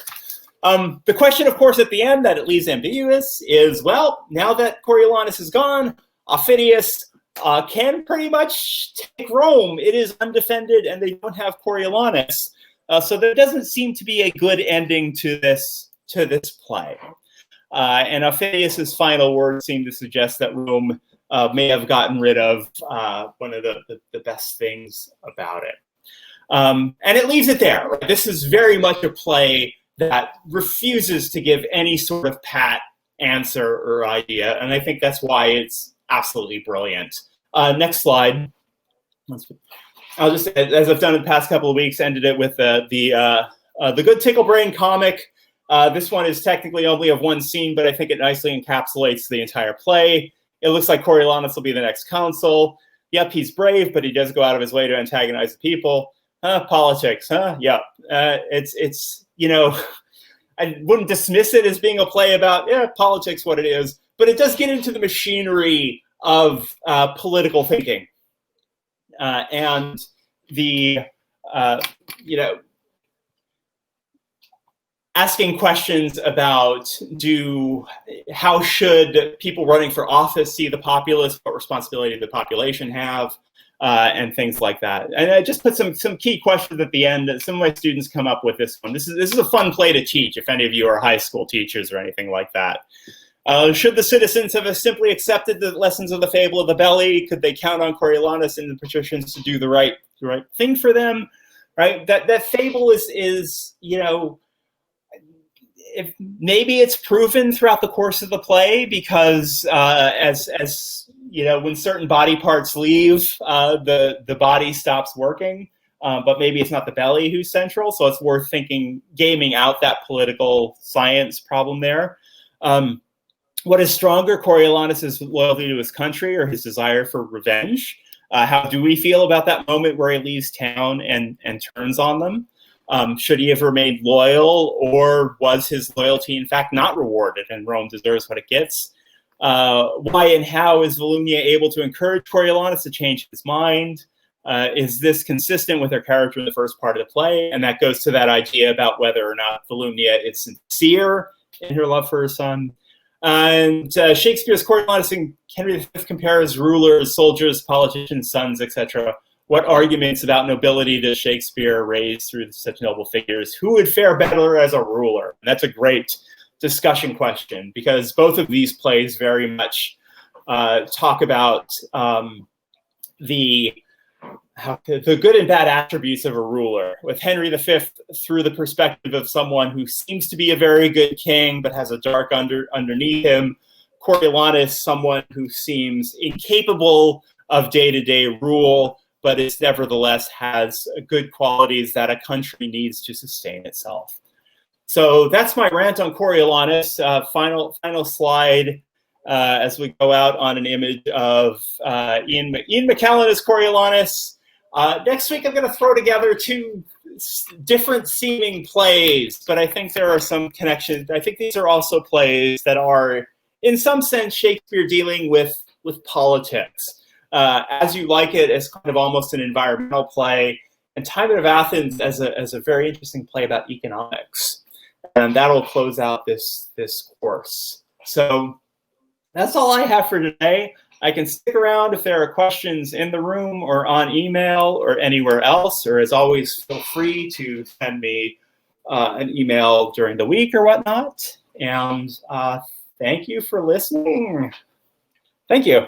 The question, of course, at the end that it leaves ambiguous is, well, now that Coriolanus is gone, Phidias can pretty much take Rome. It is undefended, and they don't have Coriolanus. So there doesn't seem to be a good ending to this play. And Phidias's final words seem to suggest that Rome may have gotten rid of one of the best things about it. And it leaves it there. Right? This is very much a play that refuses to give any sort of pat answer or idea. And I think that's why it's absolutely brilliant. Next slide. I'll just, as I've done in the past couple of weeks, ended it with the good Tickle Brain comic. This one is technically only of one scene, but I think it nicely encapsulates the entire play. It looks like Coriolanus will be the next consul. Yep, he's brave, but he does go out of his way to antagonize the people. Politics, huh? Yep. It's you know, I wouldn't dismiss it as being a play about politics, what it is, but it does get into the machinery of political thinking and the you know, asking questions about how should people running for office see the populace, what responsibility the population have, and things like that. And I just put some key questions at the end that some of my students come up with this one. This is a fun play to teach if any of you are high school teachers or anything like that. Should the citizens have simply accepted the lessons of the fable of the belly? Could they count on Coriolanus and the patricians to do the right thing for them? Right? That fable is you know, if maybe it's proven throughout the course of the play because as you know, when certain body parts leave, the body stops working. But maybe it's not the belly who's central, so it's worth gaming out that political science problem there. What is stronger, Coriolanus' loyalty to his country or his desire for revenge? How do we feel about that moment where he leaves town and turns on them? Should he have remained loyal, or was his loyalty in fact not rewarded and Rome deserves what it gets? Why and how is Volumnia able to encourage Coriolanus to change his mind? Is this consistent with her character in the first part of the play? And that goes to that idea about whether or not Volumnia is sincere in her love for her son. And Shakespeare's Coriolanus and Henry V compare as rulers, soldiers, politicians, sons, etc. What arguments about nobility does Shakespeare raise through such noble figures? Who would fare better as a ruler? And that's a great discussion question, because both of these plays very much talk about the good and bad attributes of a ruler, with Henry V through the perspective of someone who seems to be a very good king but has a dark underneath him. Coriolanus, someone who seems incapable of day-to-day rule, but is nevertheless has good qualities that a country needs to sustain itself. So that's my rant on Coriolanus. Final slide as we go out on an image of Ian McKellen as Coriolanus. Next week, I'm going to throw together two different seeming plays, but I think there are some connections. I think these are also plays that are, in some sense, Shakespeare dealing with politics. As You Like It as kind of almost an environmental play, and Timon of Athens as a very interesting play about economics. And that'll close out this course. So that's all I have for today. I can stick around if there are questions in the room or on email or anywhere else, or as always, feel free to send me an email during the week or whatnot. And thank you for listening. Thank you.